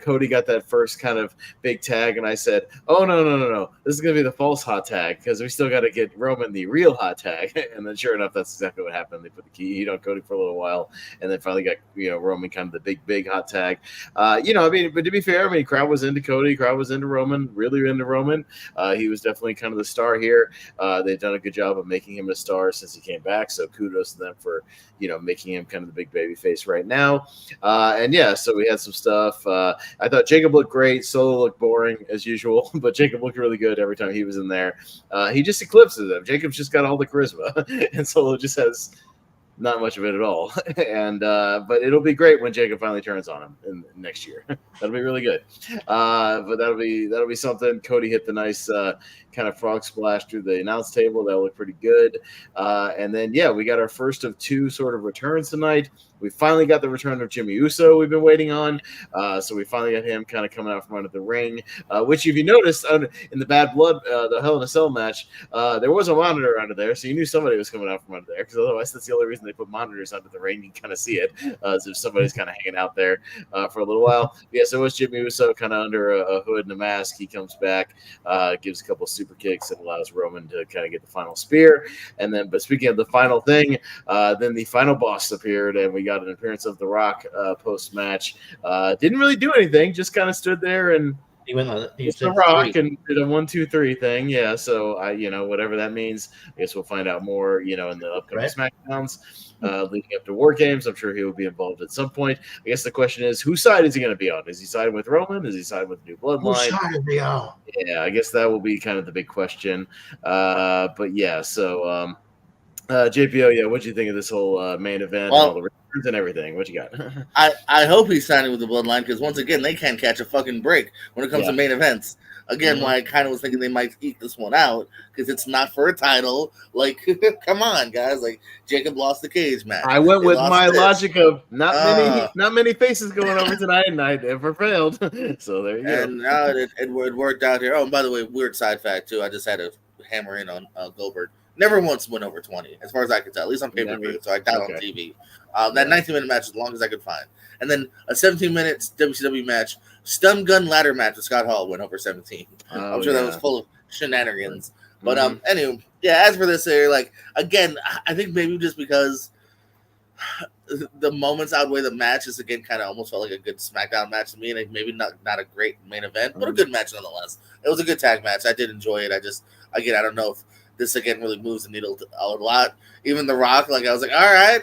Cody got that first kind of big tag, and I said, oh, no. This is going to be the false hot tag because we still got to get Roman the real hot tag. And then sure enough, that's exactly what happened. They put the key heat on Cody for a little while, and then finally got, Roman kind of the big hot tag. But to be fair, crowd was into Cody, crowd was into Roman, really into Roman. He was definitely kind of the star here. They've done a good job of making him a star since he came back. So kudos to them for, making him kind of the big baby face right now. So we had some stuff. I thought Jacob looked great. Solo looked boring as usual, but Jacob looked really good every time he was in there. He just eclipses them. Jacob's just got all the charisma, and Solo just has not much of it at all. And but it'll be great when Jacob finally turns on him next year. That'll be really good. But that'll be something. Cody hit the nice kind of frog splash through the announce table. That looked pretty good. And then we got our first of two sort of returns tonight. We finally got the return of Jimmy Uso we've been waiting on. So we finally got him kind of coming out from under the ring, which if you noticed in the Bad Blood, the Hell in a Cell match, there was a monitor under there. So you knew somebody was coming out from under there because otherwise that's the only reason they put monitors under the ring. You can kind of see it as if somebody's kind of hanging out there for a little while. So it was Jimmy Uso kind of under a hood and a mask. He comes back, gives a couple super kicks and allows Roman to kind of get the final spear. And then, but speaking of the final thing, then the final boss appeared and we got an appearance of The Rock post-match. Didn't really do anything, just kind of stood there and he went like The Rock and did a 1, 2, 3 thing. Yeah, so whatever that means, I guess we'll find out more, in the upcoming SmackDowns leading up to War Games. I'm sure he will be involved at some point. I guess the question is, whose side is he going to be on? Is he siding with Roman? Is he siding with New Bloodline? Whose side is he on? Yeah, I guess that will be kind of the big question. But yeah, so JPO, what do you think of this whole main event and all the returns and everything? What you got? I hope he's signing with the Bloodline because once again they can't catch a fucking break when it comes to main events. Again, I kind of was thinking they might eke this one out because it's not for a title. Like, come on, guys! Like Jacob lost the cage match. I went with my logic of not many faces going over tonight, and I never failed. So there you go. And now it worked out here. Oh, and by the way, weird side fact too. I just had to hammer in on Goldberg. Never once went over 20, as far as I could tell, at least on pay-per-view. So I doubt on TV. That 19-minute match is the longest I could find. And then a 17-minute WCW match, stun gun ladder match with Scott Hall went over 17. I'm sure that was full of shenanigans. But anyway, as for this here, again, I think maybe just because the moments outweigh the match, is again kind of almost felt like a good SmackDown match to me, and maybe not a great main event, but a good match nonetheless. It was a good tag match. I did enjoy it. I don't know if this again really moves the needle a lot. Even The Rock, I was like, all right,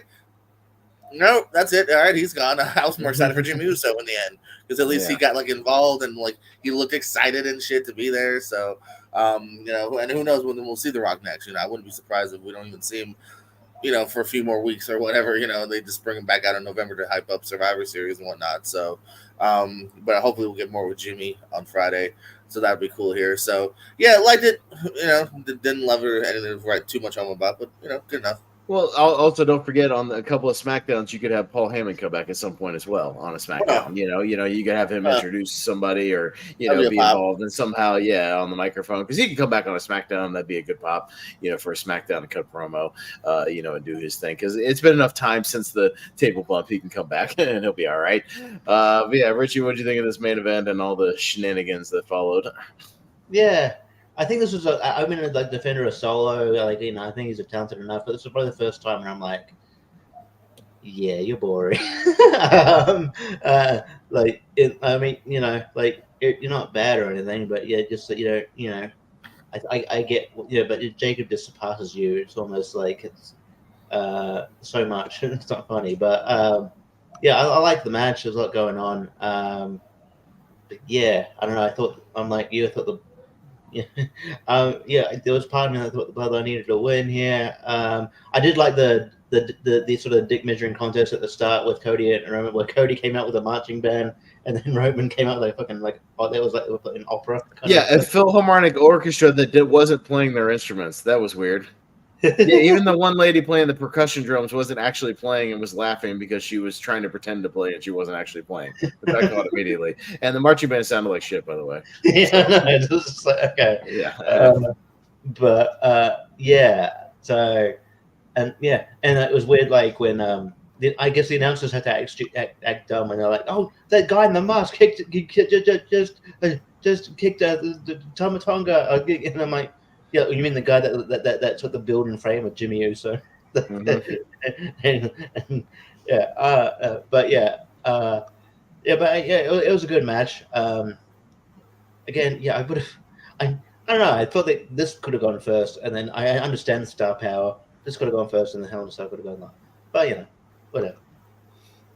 nope, that's it. All right, he's gone. I was more excited for Jimmy Uso in the end because at least he got involved and he looked excited and shit to be there. So, and who knows when we'll see The Rock next? I wouldn't be surprised if we don't even see him, for a few more weeks or whatever. They just bring him back out in November to hype up Survivor Series and whatnot. So, but hopefully we'll get more with Jimmy on Friday. So that'd be cool here. So yeah, liked it. Didn't love it or anything to write too much home about, but good enough. Well, also don't forget on a couple of SmackDowns, you could have Paul Heyman come back at some point as well on a SmackDown. You could have him introduce somebody or be involved and somehow on the microphone because he can come back on a SmackDown. That'd be a good pop, for a SmackDown to cut promo, and do his thing because it's been enough time since the table bump. He can come back and he'll be all right. But yeah, Richie, what do you think of this main event and all the shenanigans that followed? Yeah. I think this was defender of Solo. I think he's talented enough, but this was probably the first time where I'm like, yeah, you're boring. You're not bad or anything, but just that I get, but Jacob just surpasses you. It's almost like it's so much. It's not funny, but I like the match. There's a lot going on. But I don't know. I thought there was part of me that thought the Bloodline needed to win here. I did like the sort of dick measuring contest at the start with Cody and Roman, where Cody came out with a marching band and then Roman came out with they were playing opera. A Philharmonic orchestra that wasn't playing their instruments. That was weird. Yeah, even the one lady playing the percussion drums wasn't actually playing and was laughing because she was trying to pretend to play and she wasn't actually playing. Which I caught immediately. And the marching band sounded like shit, by the way. Yeah, So, no, it's just like, okay. yeah. But yeah, so and yeah, and it was weird. Like when I guess the announcers had to act dumb, and they're like, "Oh, that guy in the mask just kicked the Tomatonga," and I'm like, "Yeah, you mean the guy that took the build and frame of Jimmy Uso?" and, yeah, but yeah, but yeah, it was a good match. Again, yeah, I would have. I don't know. I thought that this could have gone first, and then I understand the star power. This could have gone first, and the Hell in a Cell could have gone last. But whatever.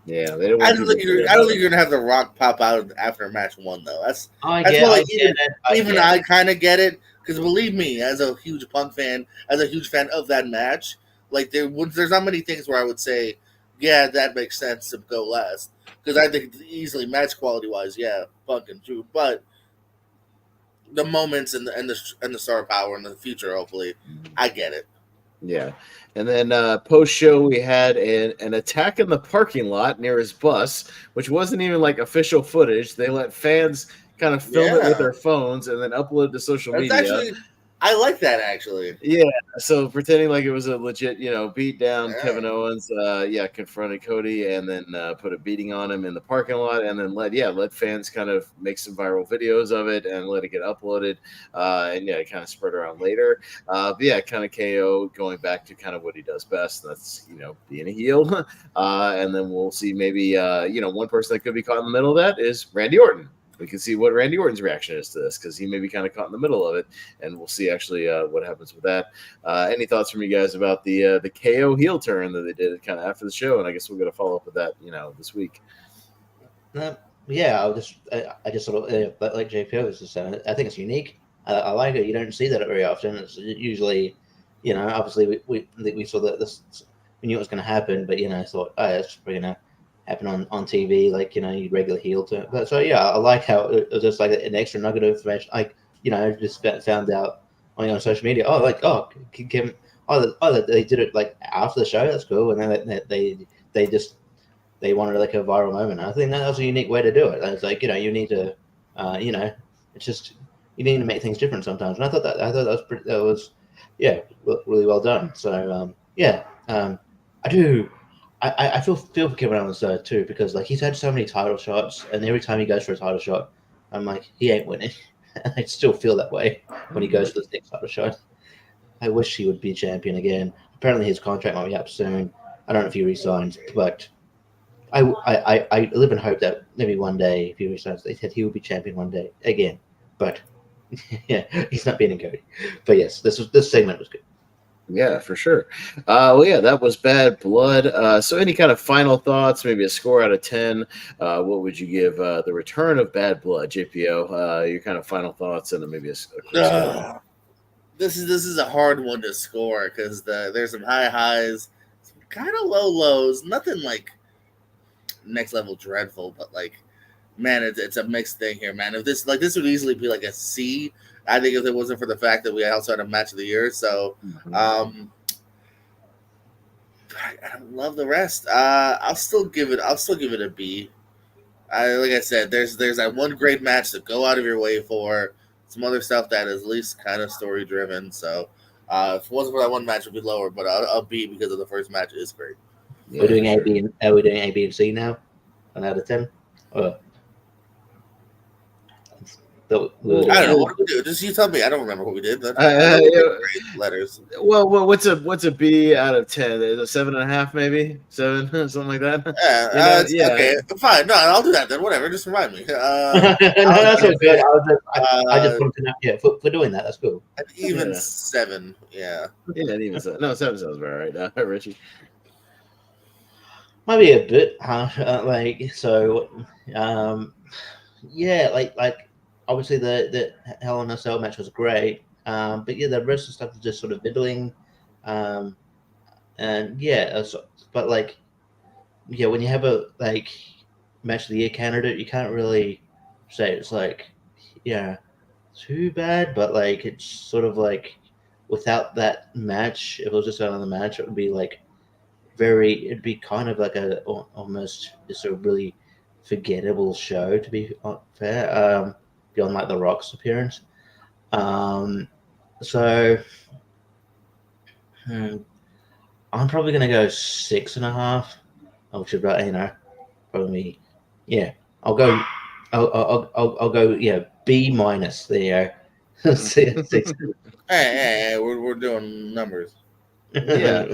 Yeah, they don't I want don't people think to you're. forget I don't about think you're gonna have The Rock pop out after match one though. That's I that's get, what, I like, get it. even I kind of get it, because believe me, as a huge Punk fan, as a huge fan of that match, like there's not many things where I would say, yeah, that makes sense to go last, because I think easily match quality wise, yeah, Punk and Drew, but the moments and the star power in the future, hopefully, I get it. Yeah. And then post show, we had an attack in the parking lot near his bus, which wasn't even like official footage. They let fans kind of film it with Yeah. their phones and then upload to social That's media. actually, I like that actually. Yeah, so pretending like it was a legit, beat down, Yeah. Kevin Owens, confronted Cody and then put a beating on him in the parking lot, and then let fans kind of make some viral videos of it and let it get uploaded, it kind of spread around later. But yeah, kind of KO going back to kind of what he does best. That's being a heel, and then we'll see maybe one person that could be caught in the middle of that is Randy Orton. We can see what Randy Orton's reaction is to this, because he may be kind of caught in the middle of it, and we'll see actually what happens with that. Any thoughts from you guys about the KO heel turn that they did kind of after the show? And I guess we're going to follow up with that, this week. Yeah, I just sort of like JPO was just saying. I think it's unique. I like it. You don't see that very often. It's usually, obviously we saw that this, we knew it was going to happen, but I thought, oh, it's probably going to happen on TV, like your regular heel turn. But so yeah, I like how it was just like an extra nugget of information. Like just found out on social media. Oh, like Kim. They did it like after the show. That's cool. And then they wanted like a viral moment. I think that was a unique way to do it. It's like you need to, it's just you need to make things different sometimes. And I thought that was really well done. So I do. I feel for Kevin Owens too, because like he's had so many title shots, and every time he goes for a title shot, I'm like, he ain't winning. And I still feel that way when he goes for the next title shot. I wish he would be champion again. Apparently his contract might be up soon. I don't know if he resigns, but I live in hope that maybe one day if he resigns, they said he will be champion one day again. But yeah, he's not beating Cody. But yes, this segment was good. Yeah, for sure. That was Bad Blood. So any kind of final thoughts, maybe a score out of 10, what would you give the return of Bad Blood, JPO? Your kind of final thoughts, and then maybe a quick score. This is a hard one to score, because there's some high highs, some kind of low lows, nothing like next level dreadful, but like, man, it's a mixed thing here, man. If this would easily be like a C, I think, if it wasn't for the fact that we also had a match of the year. So I don't love the rest. I'll still give it a B. Like I said, there's that one great match to go out of your way for. Some other stuff that is at least kind of story driven. So if it wasn't for that one match, it would be lower. But I'll B, because of the first match is great. Yeah, we're doing are we doing A, B, and C now? 1 out of 10. I don't know. What did we do? Just you tell me. I don't remember what we did. Letters. Well, what's a B out of 10? A 7.5, maybe 7, something like that. Okay, fine. No, I'll do that then. Whatever. Just remind me. No, that's so good. I just wanted to know. Yeah, for doing that, that's cool. An even 7. Yeah. Yeah, an even 7. No, 7 sounds about right. Richie. Might be a bit harsh. Obviously the Hell in a Cell match was great, but yeah, the rest of the stuff was just sort of middling, but when you have a match of the year candidate, you can't really say it's too bad, but it's sort of without that match, if it was just another match, it would be like it'd be kind of like almost just a really forgettable show, to be fair, beyond like The Rock's appearance. So I'm probably gonna go 6.5, which is about probably I'll go I'll go B minus there. Six. Hey, we're doing numbers. Yeah.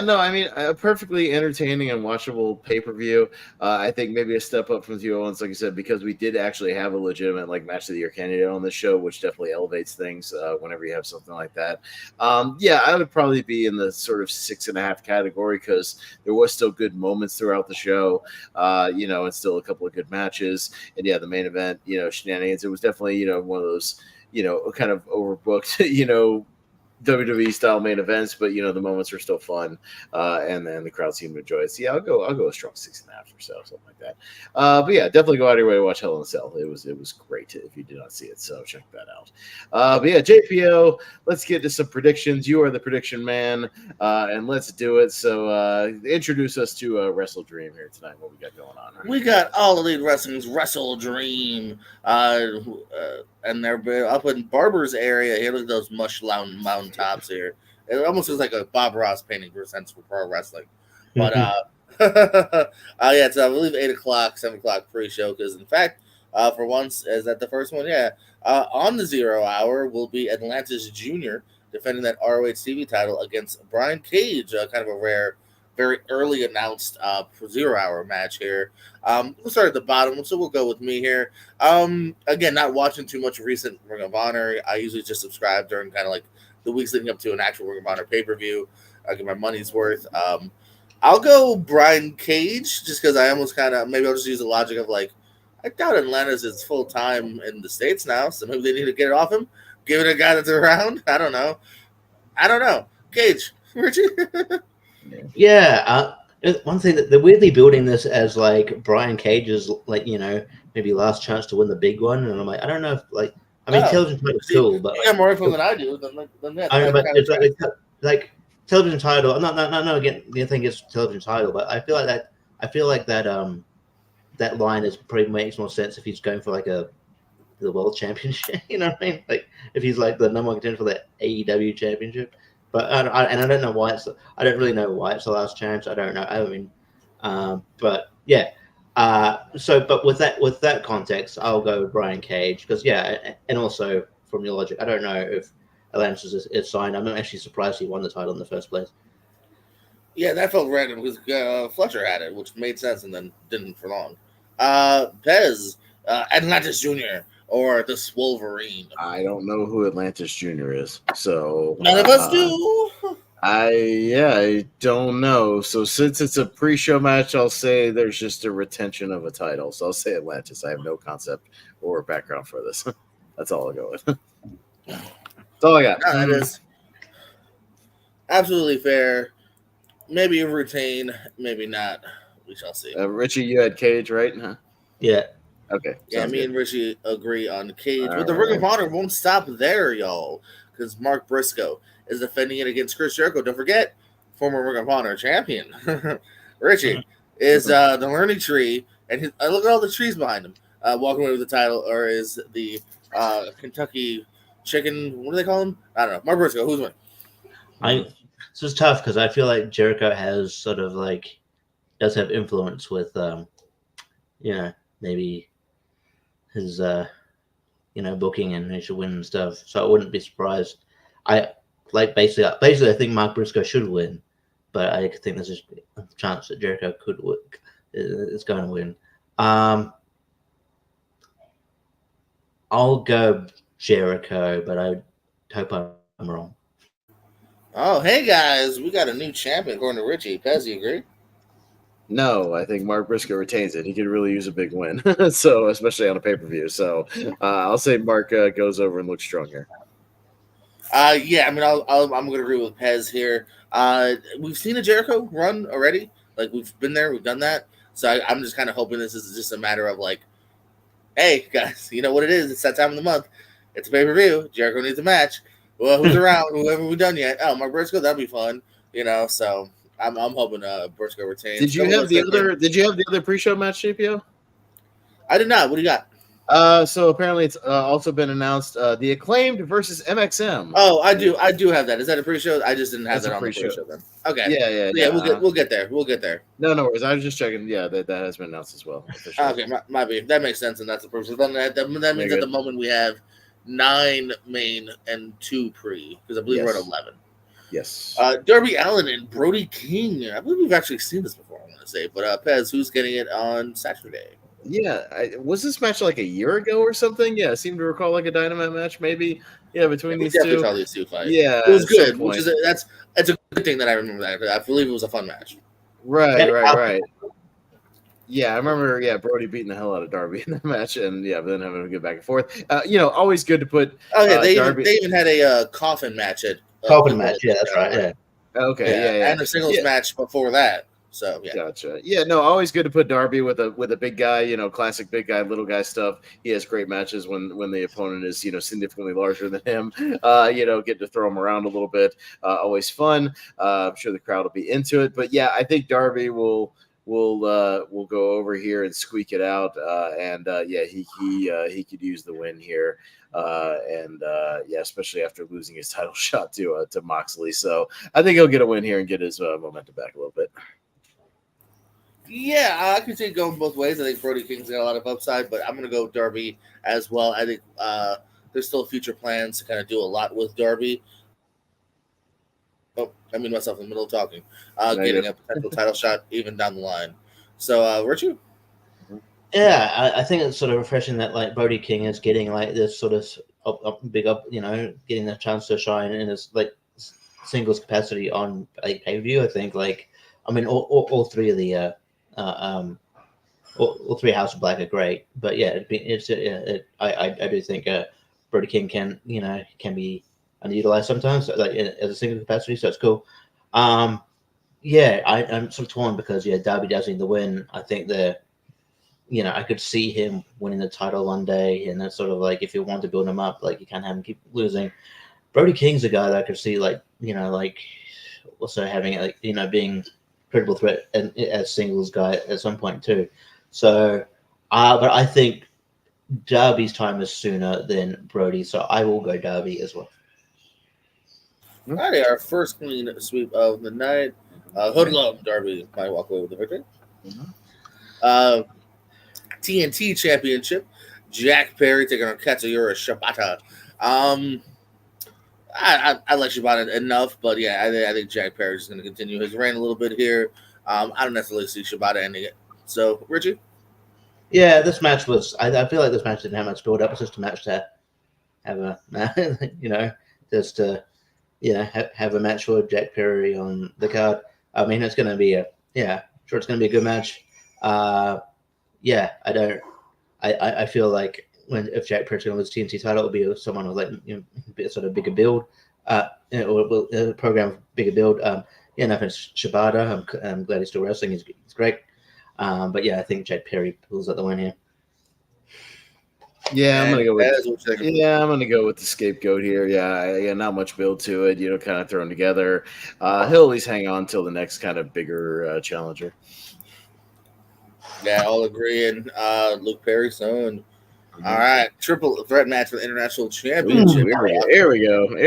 No, I mean, a perfectly entertaining and watchable pay-per-view. I think maybe a step up from the Owens, like you said, because we did actually have a legitimate like match of the year candidate on this show, which definitely elevates things whenever you have something like that. I would probably be in the sort of 6.5 category because there was still good moments throughout the show, and still a couple of good matches. And the main event, shenanigans. It was definitely, one of those, kind of overbooked, WWE style main events, but the moments are still fun, and then the crowd seemed to enjoy it. So I'll go a strong 6.5 or so, something like that. But definitely go out of your way to watch Hell in a Cell. It was great if you did not see it, so check that out. JPO, let's get to some predictions. You are the prediction man, and let's do it. So introduce us to Wrestledream here tonight. What we got going on? Right? We got All Elite Wrestling's Wrestledream, and they're up in Barber's area. Here, look at those mountain tops here. It almost looks like a Bob Ross painting for sense for pro wrestling. But it's I believe 8 o'clock, 7 o'clock pre-show. Because in fact, for once, is that the first one? On the 0 hour will be Atlantis Jr. defending that ROH TV title against Brian Cage. Kind of a rare, very early announced 0 hour match here. We'll start at the bottom, so we'll go with me here. Again, not watching too much recent Ring of Honor. I usually just subscribe during kind of like the weeks leading up to an actual Ring of Honor pay-per-view. I get my money's worth. I'll go Brian Cage just because I almost kind of, maybe I'll just use the logic of like, I doubt Atlantis is full time in the States now, so maybe they need to get it off him. Give it a guy that's around. I don't know. Cage, Richie. One thing that they're weirdly building this as like Brian Cage's like maybe last chance to win the big one, and I'm like, I don't know if like television title's cool, but you got more info than I do. Than that. I know, but it's like television title. No. Again, the thing is television title, but I feel like that line is probably makes more sense if he's going for like the world championship. You know what I mean? Like if he's like the number one contender for the AEW championship. But I don't know why I don't really know why it's the last chance. I don't know. I mean, but yeah. But with that context, I'll go with Brian Cage because and also from your logic, I don't know if Atlantis is signed. I'm actually surprised he won the title in the first place. Yeah, that felt random because Fletcher had it, which made sense and then didn't for long. Pez, Atlantis Jr. or the Swolverine. I don't know who Atlantis Jr. is, so none of us do. I don't know. So since it's a pre-show match, I'll say there's just a retention of a title. So I'll say Atlantis. I have no concept or background for this. That's all I'll go with. That's all I got. No, that is absolutely fair. Maybe you retain, maybe not. We shall see. Richie, you had Cage, right? Huh? Yeah. Okay. Yeah, me and Richie agree on Cage. But the Ring of Honor won't stop there, y'all. Because Mark Briscoe is defending it against Chris Jericho. Don't forget, former Ring of Honor champion. Richie is the learning tree. And look at all the trees behind him. Walking away with the title. Or is the Kentucky Chicken, what do they call him? I don't know. Mark Briscoe, who's winning? This is tough because I feel like Jericho has sort of like, does have influence with, maybe his booking and he should win and stuff. So I wouldn't be surprised. Basically I think Mark Briscoe should win, but I think there's a chance that Jericho is going to win. I'll go Jericho, but I hope I'm wrong. Oh, hey guys, we got a new champion according to Richie. Pez, you agree? No, I think Mark Briscoe retains it. He could really use a big win, so especially on a pay-per-view. So I'll say Mark goes over and looks stronger. I'm going to agree with Pez here. We've seen a Jericho run already. Like we've been there, we've done that. So I'm just kind of hoping this is just a matter of like, hey guys, you know what it is? It's that time of the month. It's a pay-per-view. Jericho needs a match. Well, who's around? Who haven't we done yet? Oh, Mark Briscoe, that'd be fun. So I'm hoping Briscoe retains. Did you have the other? Did you have the other pre-show match, JPO? I did not. What do you got? So apparently it's also been announced the Acclaimed versus MXM. Oh, I do have that. Is that a pre-show? I just didn't have that on the pre-show then. Okay. Yeah. We'll get there. We'll get there. No worries. I was just checking. Yeah, that has been announced as well. Okay, might be. That makes sense, and that's a pre-show. Then that means at the moment we have 9 main and 2 pre, because I believe we're at 11. Yes. Darby Allin and Brody King. I believe we've actually seen this before, I want to say. But Pez, who's getting it on Saturday? Yeah, was this match like a year ago or something? Yeah, I seem to recall like a Dynamite match, maybe. Yeah, between these two. Saw these two fight. Yeah, it was good. Which is that's a good thing that I remember that. I believe it was a fun match. Right. Yeah, I remember. Yeah, Brody beating the hell out of Darby in that match, and but then having a good back and forth. Always good to put. Oh yeah, they even had a coffin match at coffin match. Yeah, that's right. Yeah. Okay. Yeah. And a singles match before that. So yeah, gotcha. Yeah, no, always good to put Darby with a big guy. Classic big guy, little guy stuff. He has great matches when the opponent is significantly larger than him. Get to throw him around a little bit. Always fun. I'm sure the crowd will be into it. But yeah, I think Darby will go over here and squeak it out. He could use the win here. Especially after losing his title shot to Moxley. So I think he'll get a win here and get his momentum back a little bit. Yeah, I can see it going both ways. I think Brody King's got a lot of upside, but I'm going to go Darby as well. I think there's still future plans to kind of do a lot with Darby. Oh, I mean myself in the middle of talking. Getting a potential title shot even down the line. So, Richie? Yeah, I think it's sort of refreshing that like Brody King is getting like this sort of big up, getting the chance to shine in his like singles capacity on like pay-per-view. I think all three of the all 3 House of Black are great, but yeah, I do think Brody King can be underutilized sometimes, like as a single capacity, so it's cool. I'm sort of torn because Darby does need the win. I think I could see him winning the title one day, and that's sort of like if you want to build him up, like you can't have him keep losing. Brody King's a guy that I could see also having being credible threat and as singles guy at some point too. So, but I think Darby's time is sooner than Brody, so I will go Darby as well. Alrighty, our first clean sweep of the night. Hoodlum Darby might walk away with the victory. TNT Championship. Jack Perry taking on Katsuyori Shibata. I like Shibata enough, but yeah, I think Jack Perry is going to continue his reign a little bit here. I don't necessarily see Shibata ending it. So, Richie? Yeah, this match was. I feel like this match didn't have much build up. It's just a match to have have a match with Jack Perry on the card. I mean, it's going to be it's going to be a good match. I feel like if Jack Perry's going to lose TNT title, it'll be someone with sort of bigger build, or a program bigger build. Nothing Shibata. I'm glad he's still wrestling. He's great. But I think Jack Perry pulls out the win here. Yeah, I'm gonna go with the scapegoat here. Yeah, not much build to it. Kind of thrown together. He'll at least hang on till the next kind of bigger challenger. Yeah, I'll agree. And Luke Perry's son. All right, triple threat match for the international championship. Here we go. And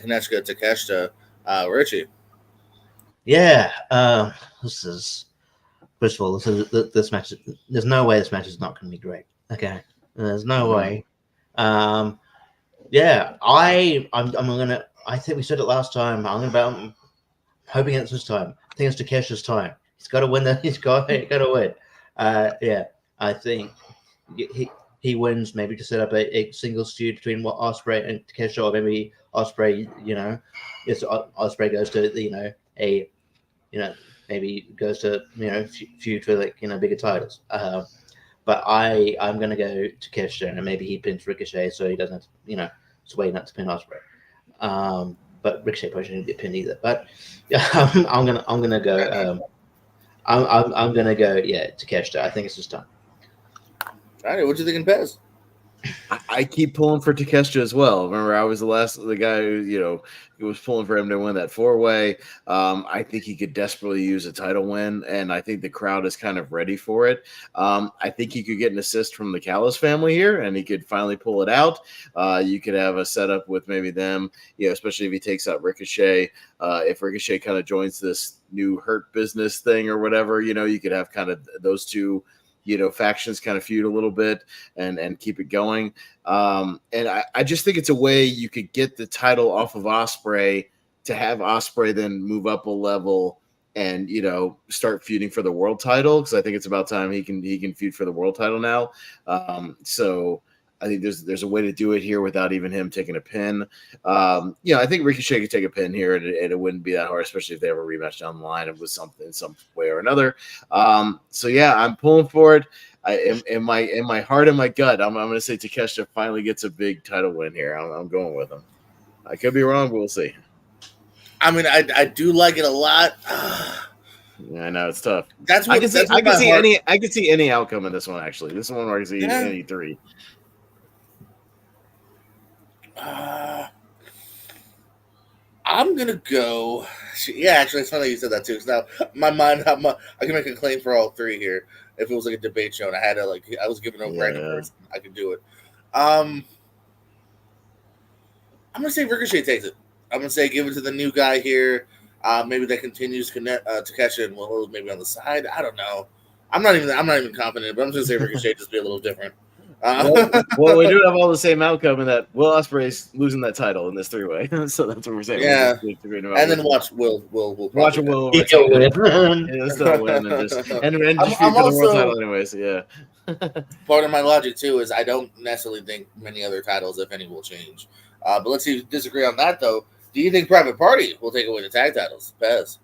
Kaneshka Takeshita. Richie. Yeah, this is. First of all, this match. There's no way this match is not going to be great. Okay, there's no way. I'm gonna. I think we said it last time. I'm hoping it's this time. I think it's Takeshi's time. He's got to win that. He's got to win. I think he wins maybe to set up a single feud between Ospreay and Takeshita, or maybe Ospreay. Ospreay goes to maybe goes to feud for bigger titles. But I'm gonna go to Takeshita, and maybe he pins Ricochet so he doesn't sway not to pin Ospreay. But Ricochet probably shouldn't get pinned either. But I'm gonna go. I'm gonna go. Yeah, Takeshita. I think it's just time. All right, what do you think in Pez? I keep pulling for Takeshita as well. Remember, I was the guy who was pulling for him to win that 4-way. I think he could desperately use a title win, and I think the crowd is kind of ready for it. I think he could get an assist from the Callis family here, and he could finally pull it out. You could have a setup with maybe them, especially if he takes out Ricochet. If Ricochet kind of joins this new Hurt Business thing or whatever, you could have kind of those two factions kind of feud a little bit and keep it going. And I just think it's a way you could get the title off of Ospreay to have Ospreay then move up a level and, start feuding for the world title. Cause I think it's about time he can feud for the world title now. So I think there's a way to do it here without even him taking a pin. I think Ricochet could take a pin here, and it wouldn't be that hard, especially if they have a rematch down the line with something in some way or another. So yeah, I'm pulling for it. In my heart and my gut, I'm going to say Takeshita finally gets a big title win here. I'm going with him. I could be wrong, but we'll see. I mean, I do like it a lot. Yeah, I know it's tough. I can see any outcome in this one. Actually, this one where I can see any three. I'm gonna go. Yeah, actually, it's funny that you said that too. Because now my mind, I can make a claim for all three here. If it was like a debate show and I had to I was giving a random person, I could do it. I'm gonna say Ricochet takes it. I'm gonna say give it to the new guy here. Maybe that continues Takeshita and Will maybe on the side. I don't know. I'm not even confident, but I'm just gonna say Ricochet just be a little different. Well, we do have all the same outcome in that Will Ospreay's losing that title in this 3-way, so that's what we're saying. Yeah, and then watch Will watch Will win and just and just for the world title anyways. Yeah. Part of my logic too is I don't necessarily think many other titles, if any, will change. But let's see if you disagree on that though. Do you think Private Party will take away the tag titles? Pez?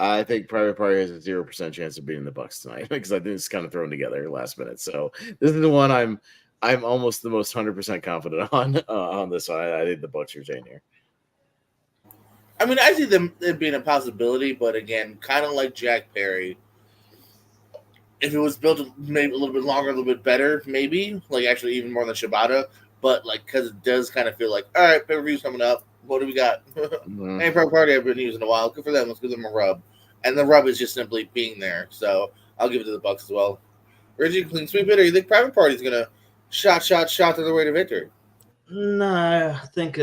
I think Private Party has a 0% chance of beating the Bucks tonight because I think it's kind of thrown together last minute. So this is the one I'm almost the most 100% confident on this one. I think the Bucks retain here. I mean, I see them being a possibility, but again, kind of like Jack Perry, if it was built maybe a little bit longer, a little bit better, maybe actually even more than Shibata. But because it does kind of feel like, all right, pay-per-view's coming up. What do we got? Mm-hmm. Any Private Party I've been using a while. Good for them. Let's give them a rub. And the rub is just simply being there. So I'll give it to the Bucks as well. Richie, clean sweep it, or you think Private Party's going to shot to the way to victory? No, I think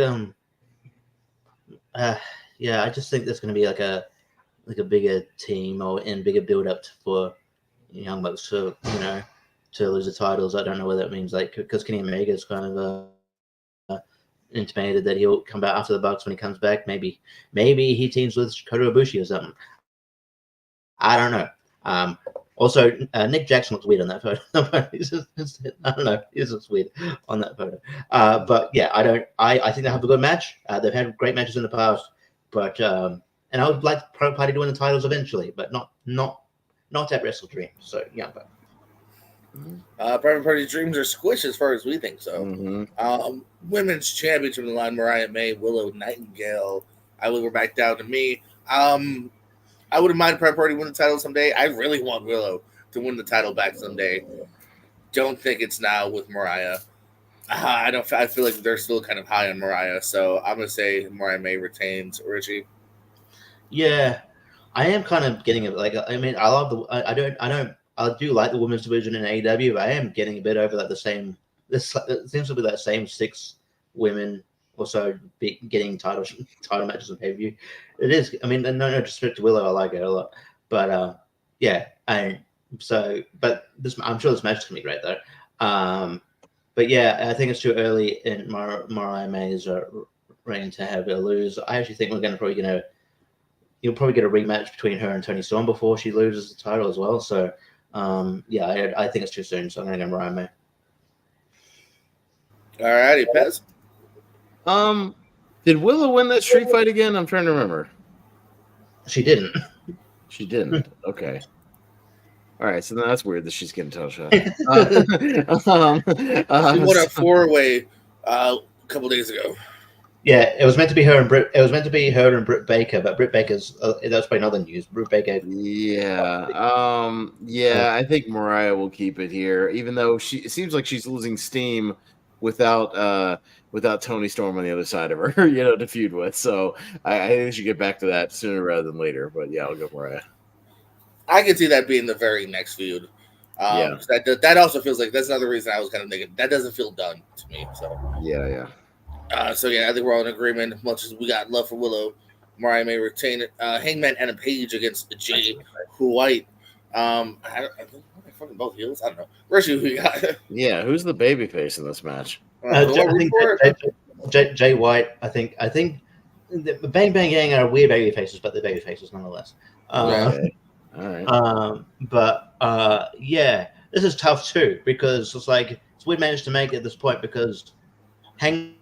I just think there's going to be like a bigger team and bigger build up for Young Bucks to lose the titles. I don't know what that means, because Kenny Omega's kind of intimated that he'll come back after the Bucks when he comes back. Maybe he teams with Kota Ibushi or something. I don't know. Also, Nick Jackson looks weird on that photo. I don't know. He looks weird on that photo. But yeah, I think they have a good match. They've had great matches in the past, but and I would like Private Party to win the titles eventually, but not at WrestleDream. So yeah, but. Private Party dreams are squished as far as we think so. Mm-hmm. Women's championship in the line: Mariah May, Willow Nightingale. I will go back down to me. I wouldn't mind Private Party win the title someday. I really want Willow to win the title back someday. Don't think it's now with Mariah. I feel like they're still kind of high on Mariah, so I'm gonna say Mariah May retains. Richie. Yeah, I am kind of getting it. I love I do like the women's division in AEW, but I am getting a bit over the same. It seems to be that same 6 women also getting title matches on pay-per-view. It is. I mean, no disrespect to Willow, I like her a lot, but yeah. I'm sure this match is gonna be great though. But yeah, I think it's too early in Mariah May's reign to have her lose. I actually think you'll probably get a rematch between her and Toni Storm before she loses the title as well. So. Yeah, I think it's too soon, so I'm going to go Mariah May. All righty, Pez. Did Willow win that street fight again? I'm trying to remember. She didn't. She didn't. Okay. All right, so that's weird that she's getting title shot. She won a 4-way a couple days ago. Yeah, it was meant to be her and Britt. It was meant to be her and Britt Baker, but Britt Baker's that's probably another news. Britt Baker. Yeah. Yeah, I think Mariah will keep it here, even though it seems like she's losing steam without Tony Storm on the other side of her, to feud with. So I think they should get back to that sooner rather than later. But yeah, I'll go Mariah. I can see that being the very next feud. Yeah. That also feels like that's another reason I was kind of thinking that doesn't feel done to me. So Yeah. So yeah, I think we're all in agreement. Much as we got love for Willow, Mariah may retain it. Hangman and a Page against Jay White. I think fucking both heels. I don't know. Richie, who we got? Yeah, who's the babyface in this match? I think Jay White. I think the Bang Bang Gang are weird baby faces, but they're baby faces nonetheless. Okay. All right. But yeah, this is tough too because it's like we managed to make it at this point because Hangman's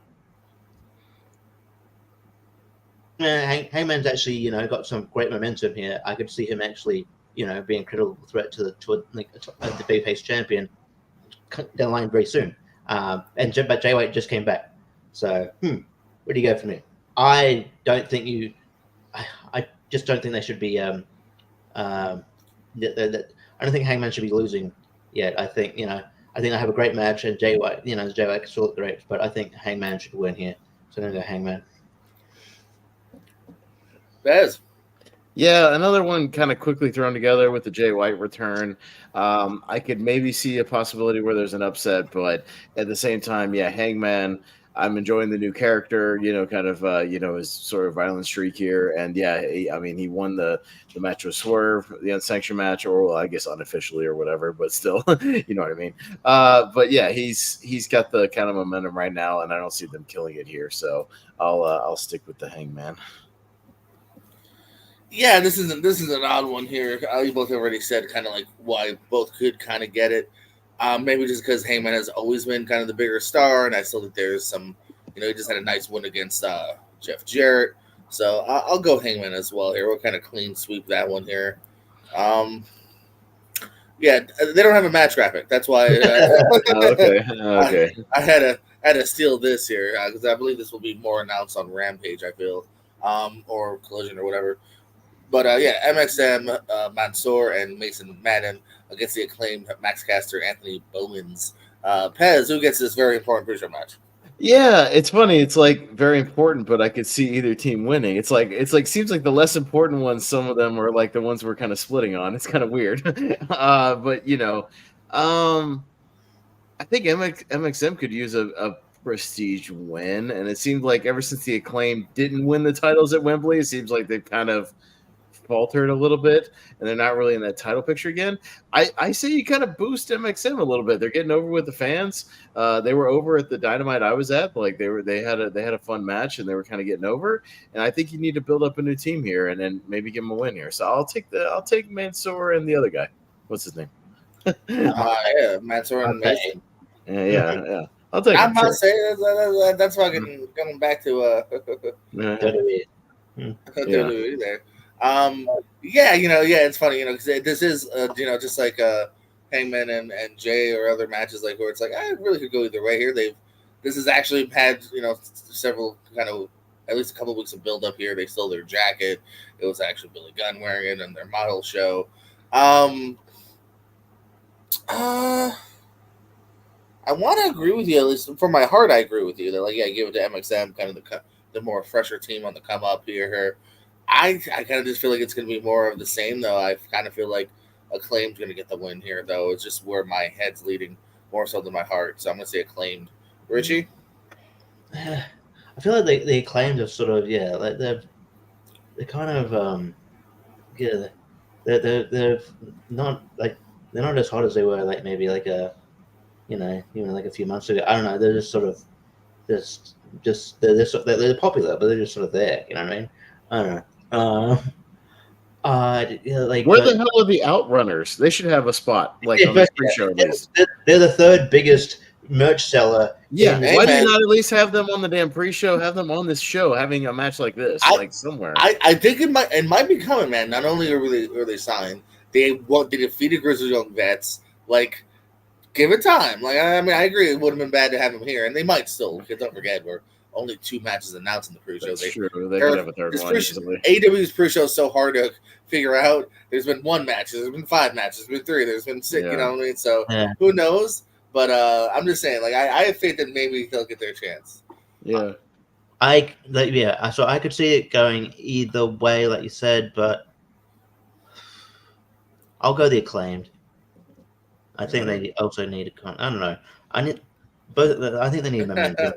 actually got some great momentum here. I could see him actually being a critical threat to the babyface champion down the line very soon. But Jay White just came back, so where do you go from here? I don't think I just don't think they should be. I don't think Hangman should be losing yet. I think I think they have a great match, and Jay White can still look great, but I think Hangman should win here. So I'm gonna go Hangman. Bez. Yeah, another one kind of quickly thrown together with the Jay White return. I could maybe see a possibility where there's an upset, but at the same time, yeah, Hangman. I'm enjoying the new character, kind of, his sort of violent streak here. And yeah, he won the match with Swerve, the unsanctioned match, or well, I guess unofficially or whatever, but still, you know what I mean? But yeah, he's got the kind of momentum right now, and I don't see them killing it here. So I'll stick with the Hangman. Yeah, this is an odd one here. You both already said kind of like why both could kind of get it. Maybe just because Hangman has always been kind of the bigger star, and I still think there's some, he just had a nice win against Jeff Jarrett. So I'll go Hangman as well here. We'll kind of clean sweep that one here. Yeah, they don't have a match graphic. That's why. Okay. I had to steal this here because I believe this will be more announced on Rampage. I feel, or Collision or whatever. But yeah, MXM, Mansoor, and Mason Madden against the acclaimed Max Caster, Anthony Bowens. Pez, who gets this very important pre-show match? Yeah, it's funny. It's like very important, but I could see either team winning. It's like seems like the less important ones. Some of them are like the ones we're kind of splitting on. It's kind of weird, but I think MXM could use a prestige win, and it seemed like ever since the Acclaim didn't win the titles at Wembley, it seems like they've kind of faltered a little bit, and they're not really in that title picture again. I say you kind of boost MXM a little bit. They're getting over with the fans. They were over at the Dynamite I was at. Like they had a fun match, and they were kind of getting over. And I think you need to build up a new team here, and then maybe give them a win here. So I'll take Mansoor and the other guy. What's his name? Yeah, Mansoor and Mason. Yeah. I'll take. I'm not saying that's fucking coming back to WWE. WWE there. It's funny, because this is, just like Hangman and Jay or other matches like where it's like I really could go either way here. This has actually had several kind of at least a couple of weeks of build up here. They stole their jacket. It was actually Billy Gunn wearing it in their model show. I want to agree with you, at least for my heart. I agree with you. They're like, yeah, give it to MXM, kind of the more fresher team on the come up here. I kind of just feel like it's going to be more of the same, though. I kind of feel like Acclaimed going to get the win here, though. It's just where my head's leading more so than my heart. So I'm going to say Acclaimed. Richie? I feel like the Acclaimed are sort of, like they're kind of, they're not like, they're not as hot as they were like maybe like even like a few months ago. I don't know. They're just sort of, they're popular, but they're just sort of there. You know what I mean? I don't know. Where the hell are the Outrunners? They should have a spot on the pre-show at least. They're the third biggest merch seller. Yeah, why do you not at least have them on the damn pre-show? Have them on this show having a match like this, somewhere. I think it might be coming, man. Not only are they signed, they defeated Grizzly Young Vets. Like, give it time. Like, I mean, I agree it would have been bad to have them here, and they might still. Because don't forget, we're only 2 matches announced in the pre-show. That's true. They could have a third one easily. AEW's pre-show is so hard to figure out. There's been 1 match, there's been 5 matches, there's been 3, there's been 6. You know what I mean? So who knows? But I'm just saying, like I have faith that maybe they'll get their chance. Yeah. So I could see it going either way, like you said, but I'll go the Acclaimed. I think they also need a I don't know. I think they need momentum.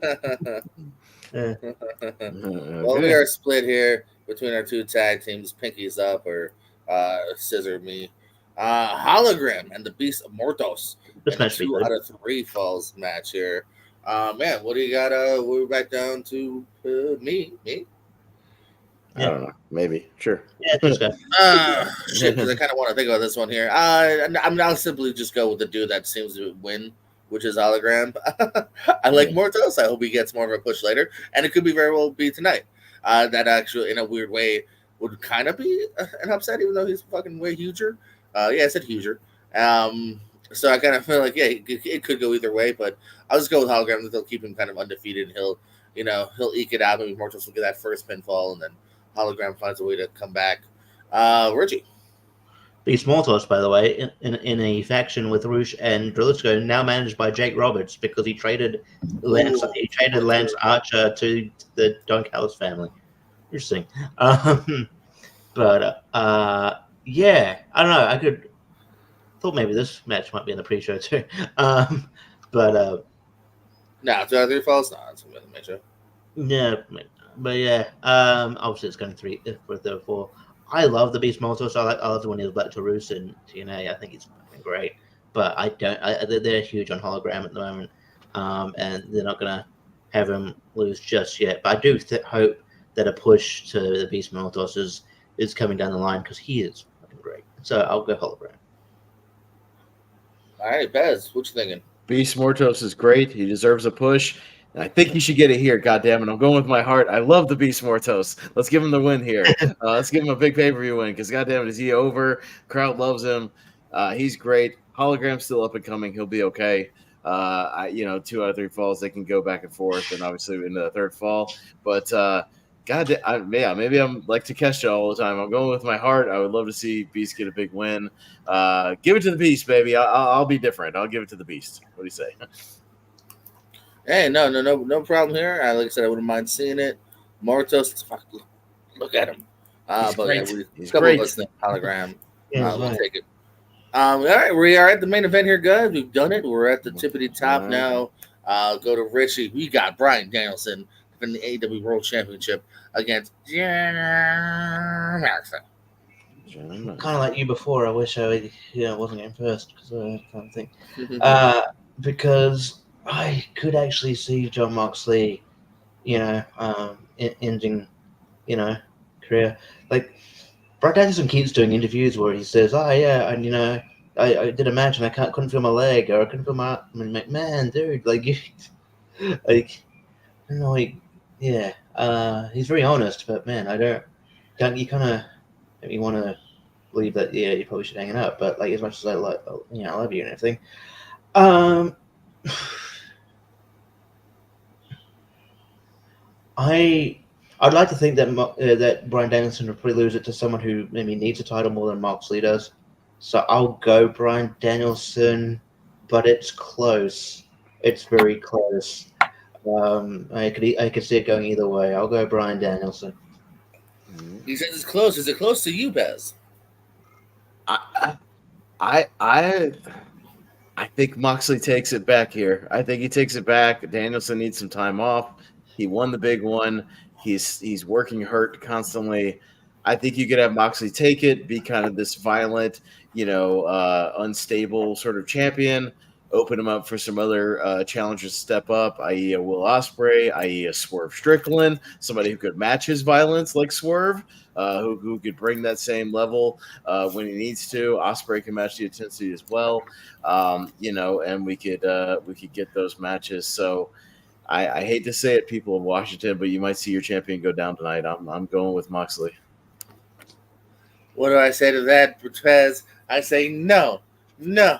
Well, we are split here between our 2 tag teams. Pinkies up or scissor me. Hologram and the Beast of Mortos. This match 2 out of 3 falls match here. Man, what do you got? We're back down to me. I don't know. Maybe. Sure. Yeah, just go. Shit, because I kind of want to think about this one here. I'll simply just go with the dude that seems to win, which is Hologram. I like Mortos. I hope he gets more of a push later, and it could be very well be tonight. That actually, in a weird way, would kind of be an upset, even though he's fucking way huger. Yeah, I said huger. So I kind of feel like, yeah, it could go either way, but I'll just go with Hologram that they'll keep him kind of undefeated, and he'll eke it out. Maybe Mortos will get that first pinfall, and then Hologram finds a way to come back. Richie. Beast Mortos, by the way, in a faction with Roosh and Drillisco, now managed by Jake Roberts because he traded Lance Archer to the Don Callis family. Interesting. But yeah, I don't know. Thought maybe this match might be in the pre-show too. No, 2 out of 3 falls. No, it's gonna be in the main show. Yeah, but yeah, obviously it's going 3 for the 4. I love the Beast Mortos. I love the one he was back to Roos in TNA. I think he's great, but they're huge on Hologram at the moment, and they're not going to have him lose just yet. But I do hope that a push to the Beast Mortos is coming down the line because he is fucking great. So I'll go Hologram. All right, Bez, what you thinking? Beast Mortos is great. He deserves a push. And I think he should get it here, goddammit. I'm going with my heart. I love the Beast Mortos. Let's give him the win here. Let's give him a big pay-per-view win because, goddammit, is he over? Crowd loves him. He's great. Hologram's still up and coming. He'll be okay. 2 out of 3 falls, they can go back and forth, and obviously into the 3rd fall. But, maybe I'm like Takeshita all the time. I'm going with my heart. I would love to see Beast get a big win. Give it to the Beast, baby. I'll be different. I'll give it to the Beast. What do you say? Hey, no problem here. Like I said, I wouldn't mind seeing it. Mortos, look at him. He's great. He's great. Of us think Hologram. We'll take it. All right, we are at the main event here, guys. We've done it. We're at the tippity top now. Go to Richie. We got Bryan Danielson in the AEW World Championship against Jackson. Kind of like you before. I wish I wasn't going first because I can't think. Because I could actually see Jon Moxley, ending, career. Like, Bryan Danielson keeps doing interviews where he says, "Oh yeah, and I did a match and I couldn't feel my leg or I couldn't feel my." I'm like, man, dude, like, he's very honest, but man, don't you kind of make me want to believe that you probably should hang it up, but like as much as I like, I love you and everything. I'd like to think that that Bryan Danielson would probably lose it to someone who maybe needs a title more than Moxley does. So I'll go Bryan Danielson, but it's close. It's very close. I could see it going either way. I'll go Bryan Danielson. He says it's close. Is it close to you, Bez? I think Moxley takes it back here. I think he takes it back. Danielson needs some time off. He won the big one. He's working hurt constantly. I think you could have Moxley take it, be kind of this violent, unstable sort of champion. Open him up for some other challengers to step up, i.e. a Will Ospreay, i.e. a Swerve Strickland, somebody who could match his violence like Swerve, who could bring that same level when he needs to. Ospreay can match the intensity as well, and we could get those matches. So I hate to say it, people of Washington, but you might see your champion go down tonight. I'm going with Moxley. What do I say to that, Pez? I say no. I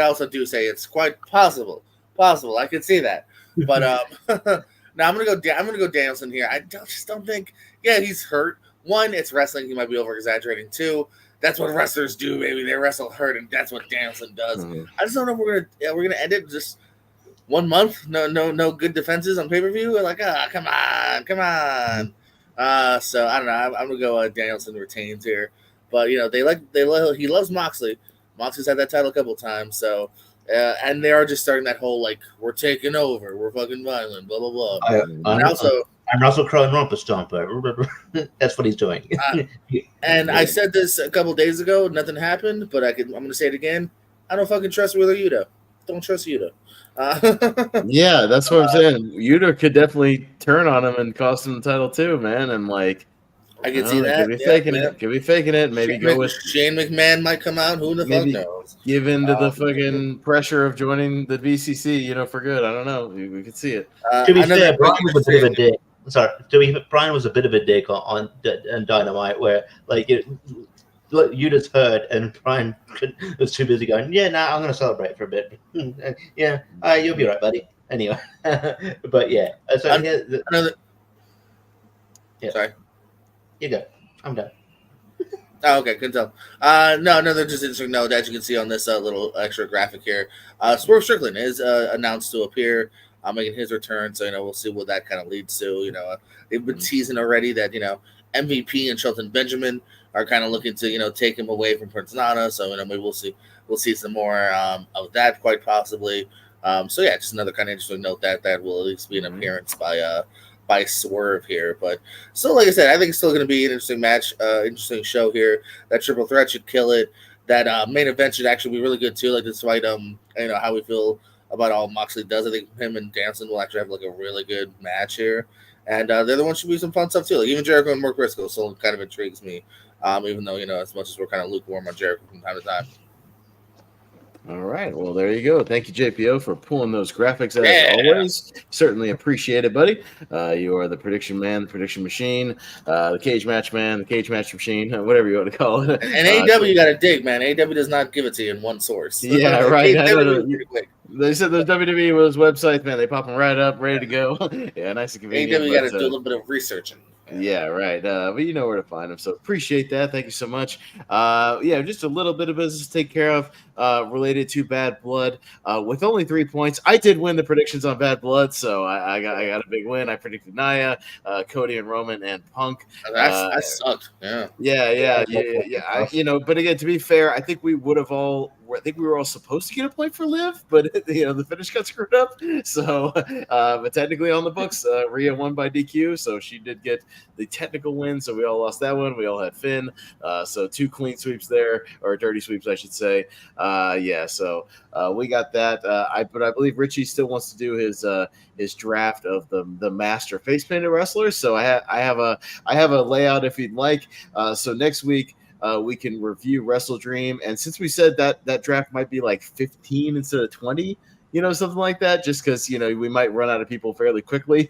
also do say it's quite possible Possible. I can see that. But now I'm gonna go Danielson here. I just don't think. Yeah, he's hurt. One, it's wrestling. He might be over exaggerating. Two, that's what wrestlers do. Maybe they wrestle hurt, and that's what Danielson does. I just don't know if we're gonna end it just 1 month. No good defenses on pay-per-view. Like, come on. So I don't know. I'm gonna go Danielson retains here. But he loves Moxley. Moxley's had that title a couple times. So. And they are just starting that whole like we're taking over, we're fucking violent, blah blah blah. I'm Russell Crowe and Romper Stomper. That's what he's doing. And I said this a couple days ago, nothing happened, but I'm going to say it again. I don't fucking trust Wheeler Yuta. Don't trust Yuta. Yeah, that's what I'm saying. Yuta could definitely turn on him and cost him the title too, man. And like. I can see that. Could be faking it. Maybe go with Shane McMahon might come out. Who the fuck knows? Give in to the fucking pressure of joining the BCC, for good. I don't know. We could see it. To be fair, Brian was a bit of a dick. Sorry, Brian was a bit of a dick on Dynamite, where like Yuta's hurt and Brian was too busy going. Yeah, I'm going to celebrate for a bit. Yeah, you'll be right, buddy. Anyway, but yeah. So Sorry. You go. I'm done. Oh, okay, couldn't tell. No, another just interesting note that you can see on this little extra graphic here. Swerve Strickland is announced to appear, making his return. So we'll see what that kind of leads to. They've been teasing already that MVP and Shelton Benjamin are kind of looking to take him away from Prince Nana. So maybe we'll see some more of that quite possibly. So yeah, just another kind of interesting note that will at least be an appearance by Swerve here. But still, like I said, I think it's still going to be an interesting match, interesting show here. That triple threat should kill it. That main event should actually be really good too. Like despite how we feel about all Moxley does, I think him and Danielson will actually have like a really good match here. And the other one should be some fun stuff too. Like even Jericho and Mark Briscoe still kind of intrigues me. Even though as much as we're kind of lukewarm on Jericho from time to time. All right. Well, there you go. Thank you, JPO, for pulling those graphics as always. Certainly appreciate it, buddy. You are the prediction man, the prediction machine, the cage match man, the cage match machine, whatever you want to call it. And AEW, you got to dig, man. AEW does not give it to you in one source. Yeah, right. They said the WWE was websites, man. They pop them right up, ready to go. Yeah, nice and convenient. AEW, you got to do a little bit of researching. Yeah, right. But you know where to find them. So appreciate that. Thank you so much. Just a little bit of business to take care of related to Bad Blood. With only 3 points, I did win the predictions on Bad Blood, so I got a big win. I predicted Nia, Cody and Roman, and Punk. That sucked. Yeah. But again, to be fair, I think we were all supposed to get a point for Liv, but the finish got screwed up. So, but technically on the books, Rhea won by DQ, so she did get the technical win. So we all lost that one. We all had Finn. So 2 clean sweeps there, or dirty sweeps, I should say. So we got that. But I believe Richie still wants to do his draft of the master face painted wrestlers. So I have a layout if you'd like. So next week. We can review Wrestledream, and since we said that draft might be like 15 instead of 20, something like that, just because we might run out of people fairly quickly.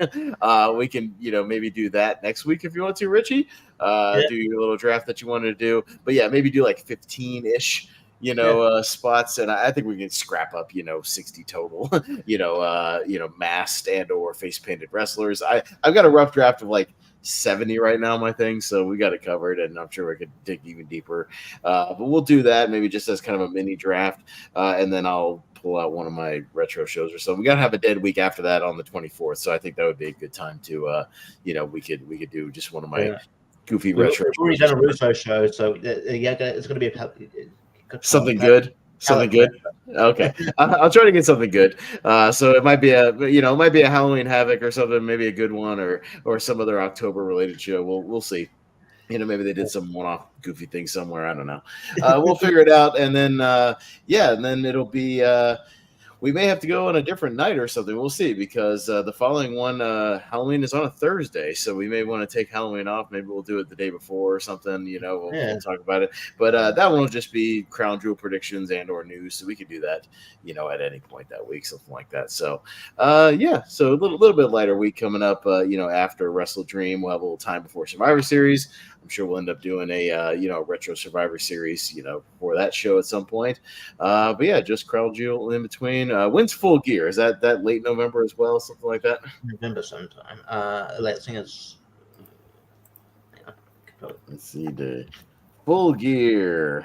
We can maybe do that next week if you want to, Richie. Do your little draft that you wanted to do, but yeah, maybe do like 15-ish. Spots, and I think we can scrap up 60 total. Masked and or face painted wrestlers. I've got a rough draft of like 70 right now, my thing, so we got it covered, and I'm sure we could dig even deeper. But we'll do that maybe just as kind of a mini draft, and then I'll pull out one of my retro shows or so. We gotta have a dead week after that on the 24th, so I think that would be a good time to we could do just one of my goofy retro. We've already done a Russo show, so it's gonna be something good. Something good. Okay, I'll try to get something good. So it might be a Halloween Havoc or something, maybe a good one, or some other October related show. We'll see. Maybe they did some one-off goofy thing somewhere. I don't know. We'll figure it out, and then and then it'll be. We may have to go on a different night or something. We'll see, because the following one, Halloween, is on a Thursday, so we may want to take Halloween off. Maybe we'll do it the day before or something. We'll talk about it. But that one will just be Crown Jewel predictions and or news, so we could do that, at any point that week, something like that. So, so a little bit lighter week coming up. After Wrestledream, we'll have a little time before Survivor Series. I'm sure we'll end up doing a retro Survivor Series for that show at some point. But yeah, just Crown Jewel in between. When's Full Gear? Is that late November as well, something like that? November sometime. I think it's. Let's see the Full Gear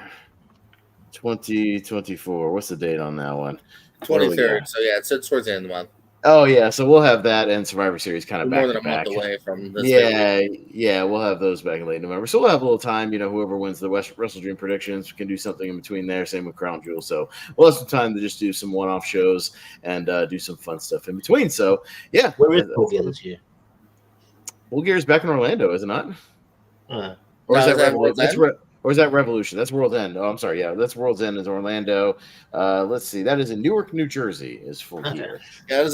2024. What's the date on that one? 23rd. So yeah, it's towards the end of the month. Oh yeah, so we'll have that and Survivor Series kind of We're back more than to a back. month away from this. Yeah, we'll have those back in late November. So we'll have a little time. Whoever wins the Wrestledream predictions can do something in between there. Same with Crown Jewel. So we'll have some time to just do some one-off shows and do some fun stuff in between. So yeah, where is Full Gear this year? Full Gear is back in Orlando, is it not? Or is that Revolution? That's World's End. Oh, I'm sorry. Yeah, that's World's End is Orlando. Let's see. That is in Newark, New Jersey. Is Full Gear. Yeah,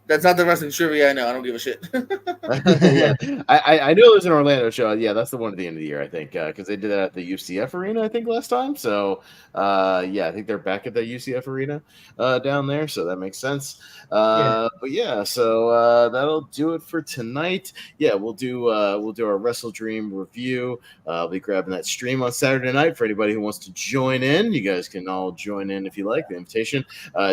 that's not the wrestling trivia I know. I don't give a shit. Yeah, I know there's an Orlando show. Yeah, that's the one at the end of the year, I think, because they did that at the UCF Arena, I think, last time. So, I think they're back at the UCF Arena down there, so that makes sense. But yeah, so that'll do it for tonight. Yeah, we'll do our Wrestledream review. I'll be grabbing that stream on Saturday night for anybody who wants to join in. You guys can all join in if you like the invitation.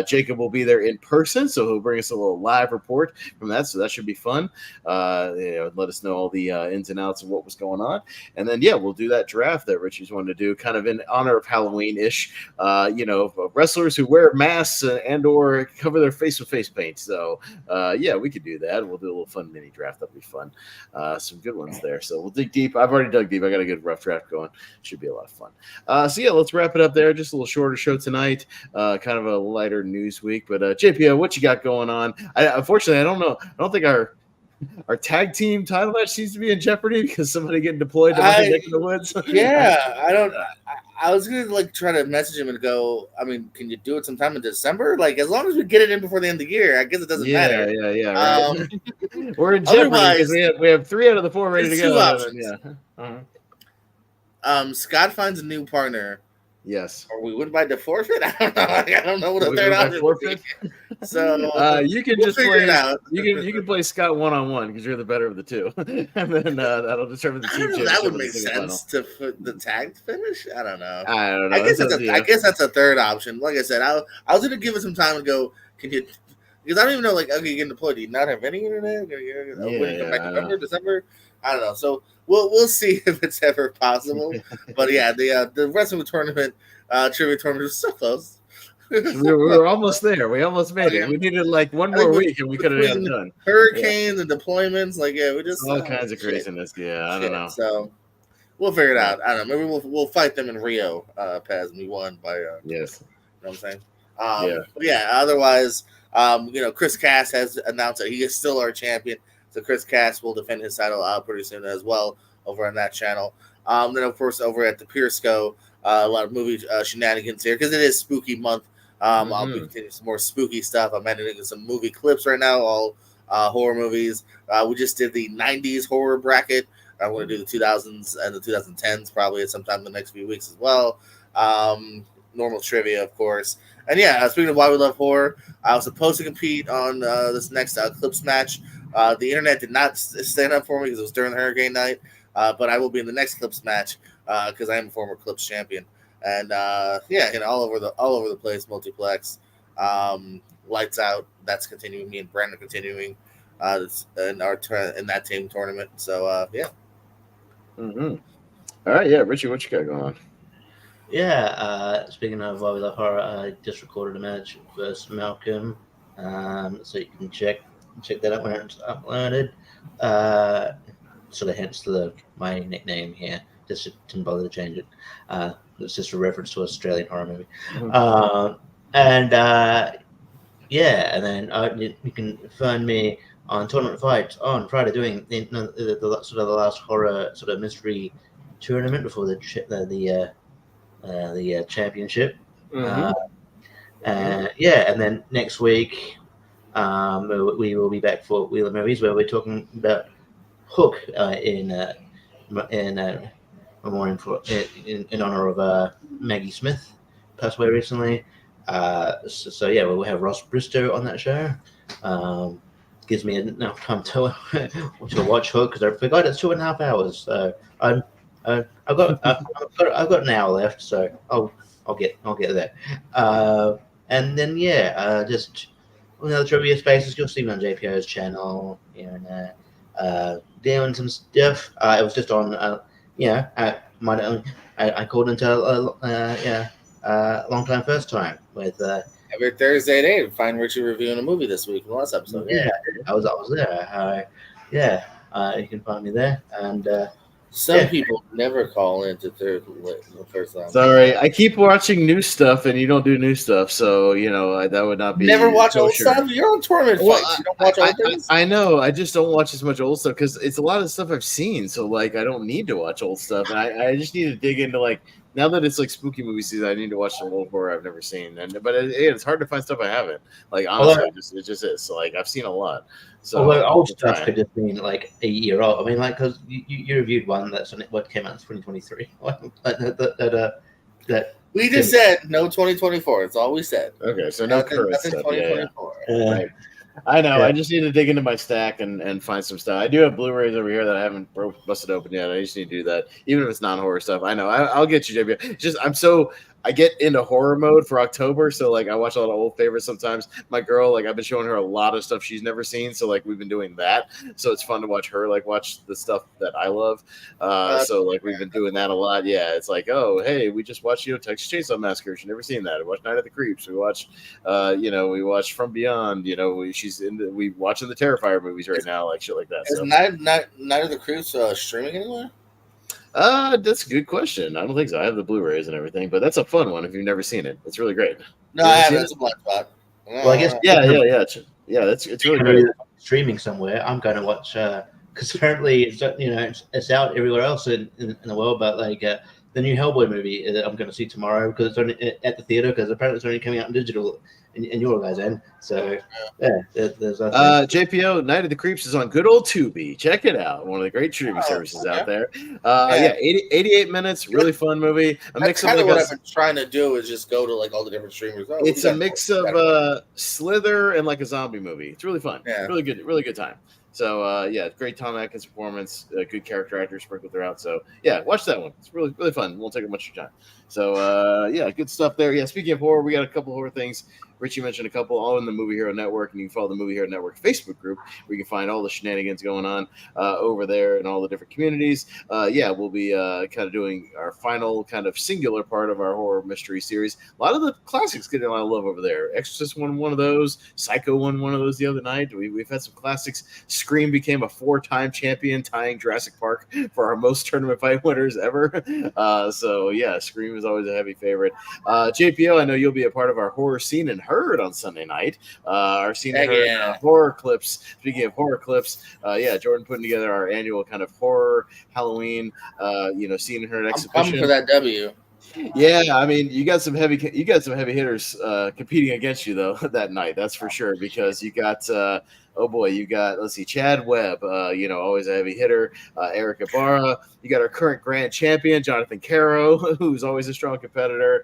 Jacob will be there in person, so he'll bring us a little live report from that, so that should be fun. Let us know all the ins and outs of what was going on, and then we'll do that draft that Richie's wanted to do, kind of in honor of Halloween-ish. Wrestlers who wear masks and or cover their face with face paint. So we could do that. We'll do a little fun mini draft. That'll be fun. Some good ones there. So we'll dig deep. I've already dug deep. I got a good rough draft going. Should be a lot of fun. Let's wrap it up there. Just a little shorter show tonight. Kind of a lighter news week. But JPO, what you got going on? Unfortunately, I don't know. I don't think our tag team title match seems to be in jeopardy because somebody getting deployed to Nick in the Woods. I was gonna try to message him and go, I mean, can you do it sometime in December? As long as we get it in before the end of the year, I guess it doesn't matter. Yeah. Right. We're in jeopardy because we have 3 out of the 4 ready to go. 2 options. Yeah. Uh-huh. Scott finds a new partner. Yes. Or we win by the forfeit. I don't know. I don't know what a third option would be. So you can just play it out. You can play Scott 1-on-1 because you're the better of the two, and then that'll determine the team. That would make sense to put the tag finish. I don't know. I guess that's a third option. Like I said, I was gonna give it some time and go. Can you? Because I don't even know. Okay, you're getting deployed. Do you not have any internet? November, December. I don't know. So we'll see if it's ever possible. But yeah, the wrestling tournament, trivia tournament was so close. we were almost there. We almost made it. We needed one more week, and we could have gotten done. Hurricanes and deployments, we just all kinds of craziness. Yeah, I don't know. So we'll figure it out. I don't know. Maybe we'll fight them in Rio, Paz. We won by yes. You know what I'm saying? But yeah. Otherwise, Chris Cass has announced that he is still our champion. So Chris Cass will defend his title pretty soon as well over on that channel. Then of course over at the Pearsco, a lot of movie shenanigans here because it is spooky month. I'll be continuing some more spooky stuff. I'm editing some movie clips right now, all horror movies. We just did the 90s horror bracket. I'm going to do the 2000s and the 2010s probably at sometime in the next few weeks as well. Normal trivia, of course. And yeah, speaking of why we love horror, I was supposed to compete on this next clips match. The internet did not stand up for me because it was during the hurricane night. But I will be in the next clips match because I am a former clips champion. And all over the place, multiplex, lights out. That's continuing. Me and Brandon continuing in that team tournament. So yeah. Mm-hmm. All right, yeah, Richie, what you got going on? Yeah, speaking of why we love horror, I just recorded a match versus Malcolm, so you can check that out when it's uploaded. Sort of hence my nickname here. Just didn't bother to change it. It's just a reference to an Australian horror movie. Mm-hmm. And then you can find me on Tournament Fights on Friday doing the last horror sort of mystery tournament before the championship. Mm-hmm. And then next week we will be back for Wheel of Movies where we're talking about Hook in honor of Maggie Smith, passed away recently. We'll have Ross Bristow on that show. gives me enough time to watch Hook because I forgot it's 2.5 hours. So I've got an hour left, so I'll get there. And then just on the other trivia spaces, you'll see me on JPO's channel here and there, doing some stuff. It was just on I called into long time first time with Every Thursday at 8, find Richie reviewing a movie this week in the last episode. Yeah, I was there. You can find me there. And some people never call in to the first time. Sorry, I keep watching new stuff, and you don't do new stuff, so that would not be. Never watch old stuff. You're on tournament fights. You don't watch old things. I know. I just don't watch as much old stuff because it's a lot of stuff I've seen. So like, I don't need to watch old stuff, and I just need to dig into like. Now that it's like spooky movie season, I need to watch some old horror I've never seen. But it's hard to find stuff I haven't. Like honestly, it just is. So, like I've seen a lot. So old stuff could just mean like a year old. I mean, like because you reviewed one that's what came out in 2023. We just said no 2024. It's all we said. Okay, so no current stuff. 2024. Right. I know. Yeah. I just need to dig into my stack and find some stuff. I do have Blu-rays over here that I haven't busted open yet. I just need to do that, even if it's non-horror stuff. I know. I'll get you, JB. It's just I get into horror mode for October, so like I watch a lot of old favorites sometimes. My girl, like I've been showing her a lot of stuff she's never seen, so like we've been doing that. So it's fun to watch her like watch the stuff that I love. So like we've been doing that a lot. Yeah, it's like, oh hey, we just watched Texas Chainsaw Massacre. She's never seen that. We watched Night of the Creeps. We watched we watched From Beyond. We watching the Terrifier movies right now, like shit like that. Is Night of the Creeps streaming anywhere? That's a good question. I don't think so. I have the Blu-rays and everything, but that's a fun one if you've never seen it. It's really great. No, I haven't. It's a blind spot. Well, I guess yeah. It's really great. Streaming somewhere. I'm going to watch because apparently it's out everywhere else in the world, but like the new Hellboy movie I'm going to see tomorrow because it's only at the theater because apparently it's only coming out in digital in your guys' end. So there's JPO Night of the Creeps is on good old Tubi. Check it out. One of the great streaming services out there. 88 minutes, really fun movie. That's kind of what I've been trying to do is just go to like all the different streamers. It's a mix of Slither and like a zombie movie. It's really fun. Yeah. Really good time. So great Tom Atkins performance, good character actors sprinkled throughout. So watch that one. It's really really fun. Won't take up much of your time. So good stuff there. Yeah, speaking of horror, we got a couple horror things. Richie mentioned a couple all in the Movie Hero Network, and you can follow the Movie Hero Network Facebook group where you can find all the shenanigans going on over there in all the different communities. We'll be kind of doing our final kind of singular part of our horror mystery series. A lot of the classics getting a lot of love over there. Exorcist won one of those. Psycho won one of those the other night. We've had some classics. Scream became a 4-time champion, tying Jurassic Park for our most tournament fight winners ever. Scream is always a heavy favorite. JPO, I know you'll be a part of our horror scene and heard on Sunday night. Our scene and heard horror clips. Speaking of horror clips, Jordan putting together our annual kind of horror Halloween, scene and heard exhibition. I'm coming for that W. Yeah, I mean, you got some heavy hitters competing against you though that night. That's for sure because you got. You got, Chad Webb, always a heavy hitter. Eric Ibarra. You got our current grand champion, Jonathan Caro, who's always a strong competitor.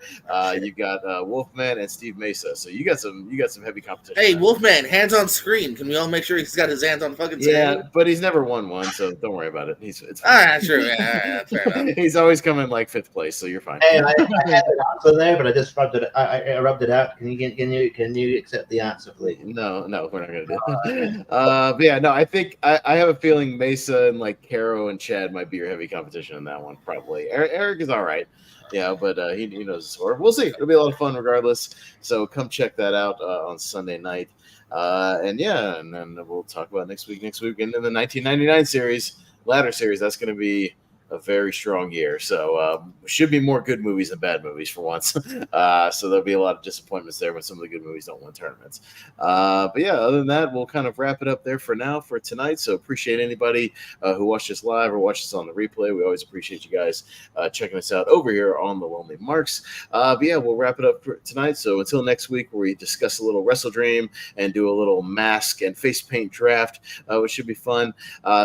You got Wolfman and Steve Mesa. So you got some heavy competition. Hey, Wolfman, hands on screen. Can we all make sure he's got his hands on fucking screen? Yeah, but he's never won one, so don't worry about it. It's fine. All right, sure. Yeah, fair enough. He's always coming like 5th place, so you're fine. Hey, I had an answer there, but I just rubbed it. I rubbed it out. Can you accept the answer, please? No, we're not gonna do it. I think I have a feeling Mesa and like Caro and Chad might be your heavy competition in that one. Probably Eric is all right, but he knows the score. We'll see. It'll be a lot of fun regardless. So come check that out on Sunday night. And then we'll talk about next week into the 1999 series, ladder series. That's going to be a very strong year. So should be more good movies than bad movies for once. So there'll be a lot of disappointments there when some of the good movies don't win tournaments. Other than that, we'll kind of wrap it up there for now for tonight. So appreciate anybody who watched us live or watched us on the replay. We always appreciate you guys checking us out over here on The Lonely Marks. We'll wrap it up for tonight. So until next week where we discuss a little Wrestledream and do a little mask and face paint draft, which should be fun.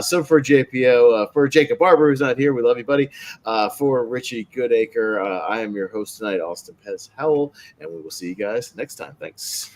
So for JPO, for Jacob Barber, who's not here, we love you, buddy. For Richie Goodacre, I am your host tonight, Austin Pettis Howell, and we will see you guys next time. Thanks.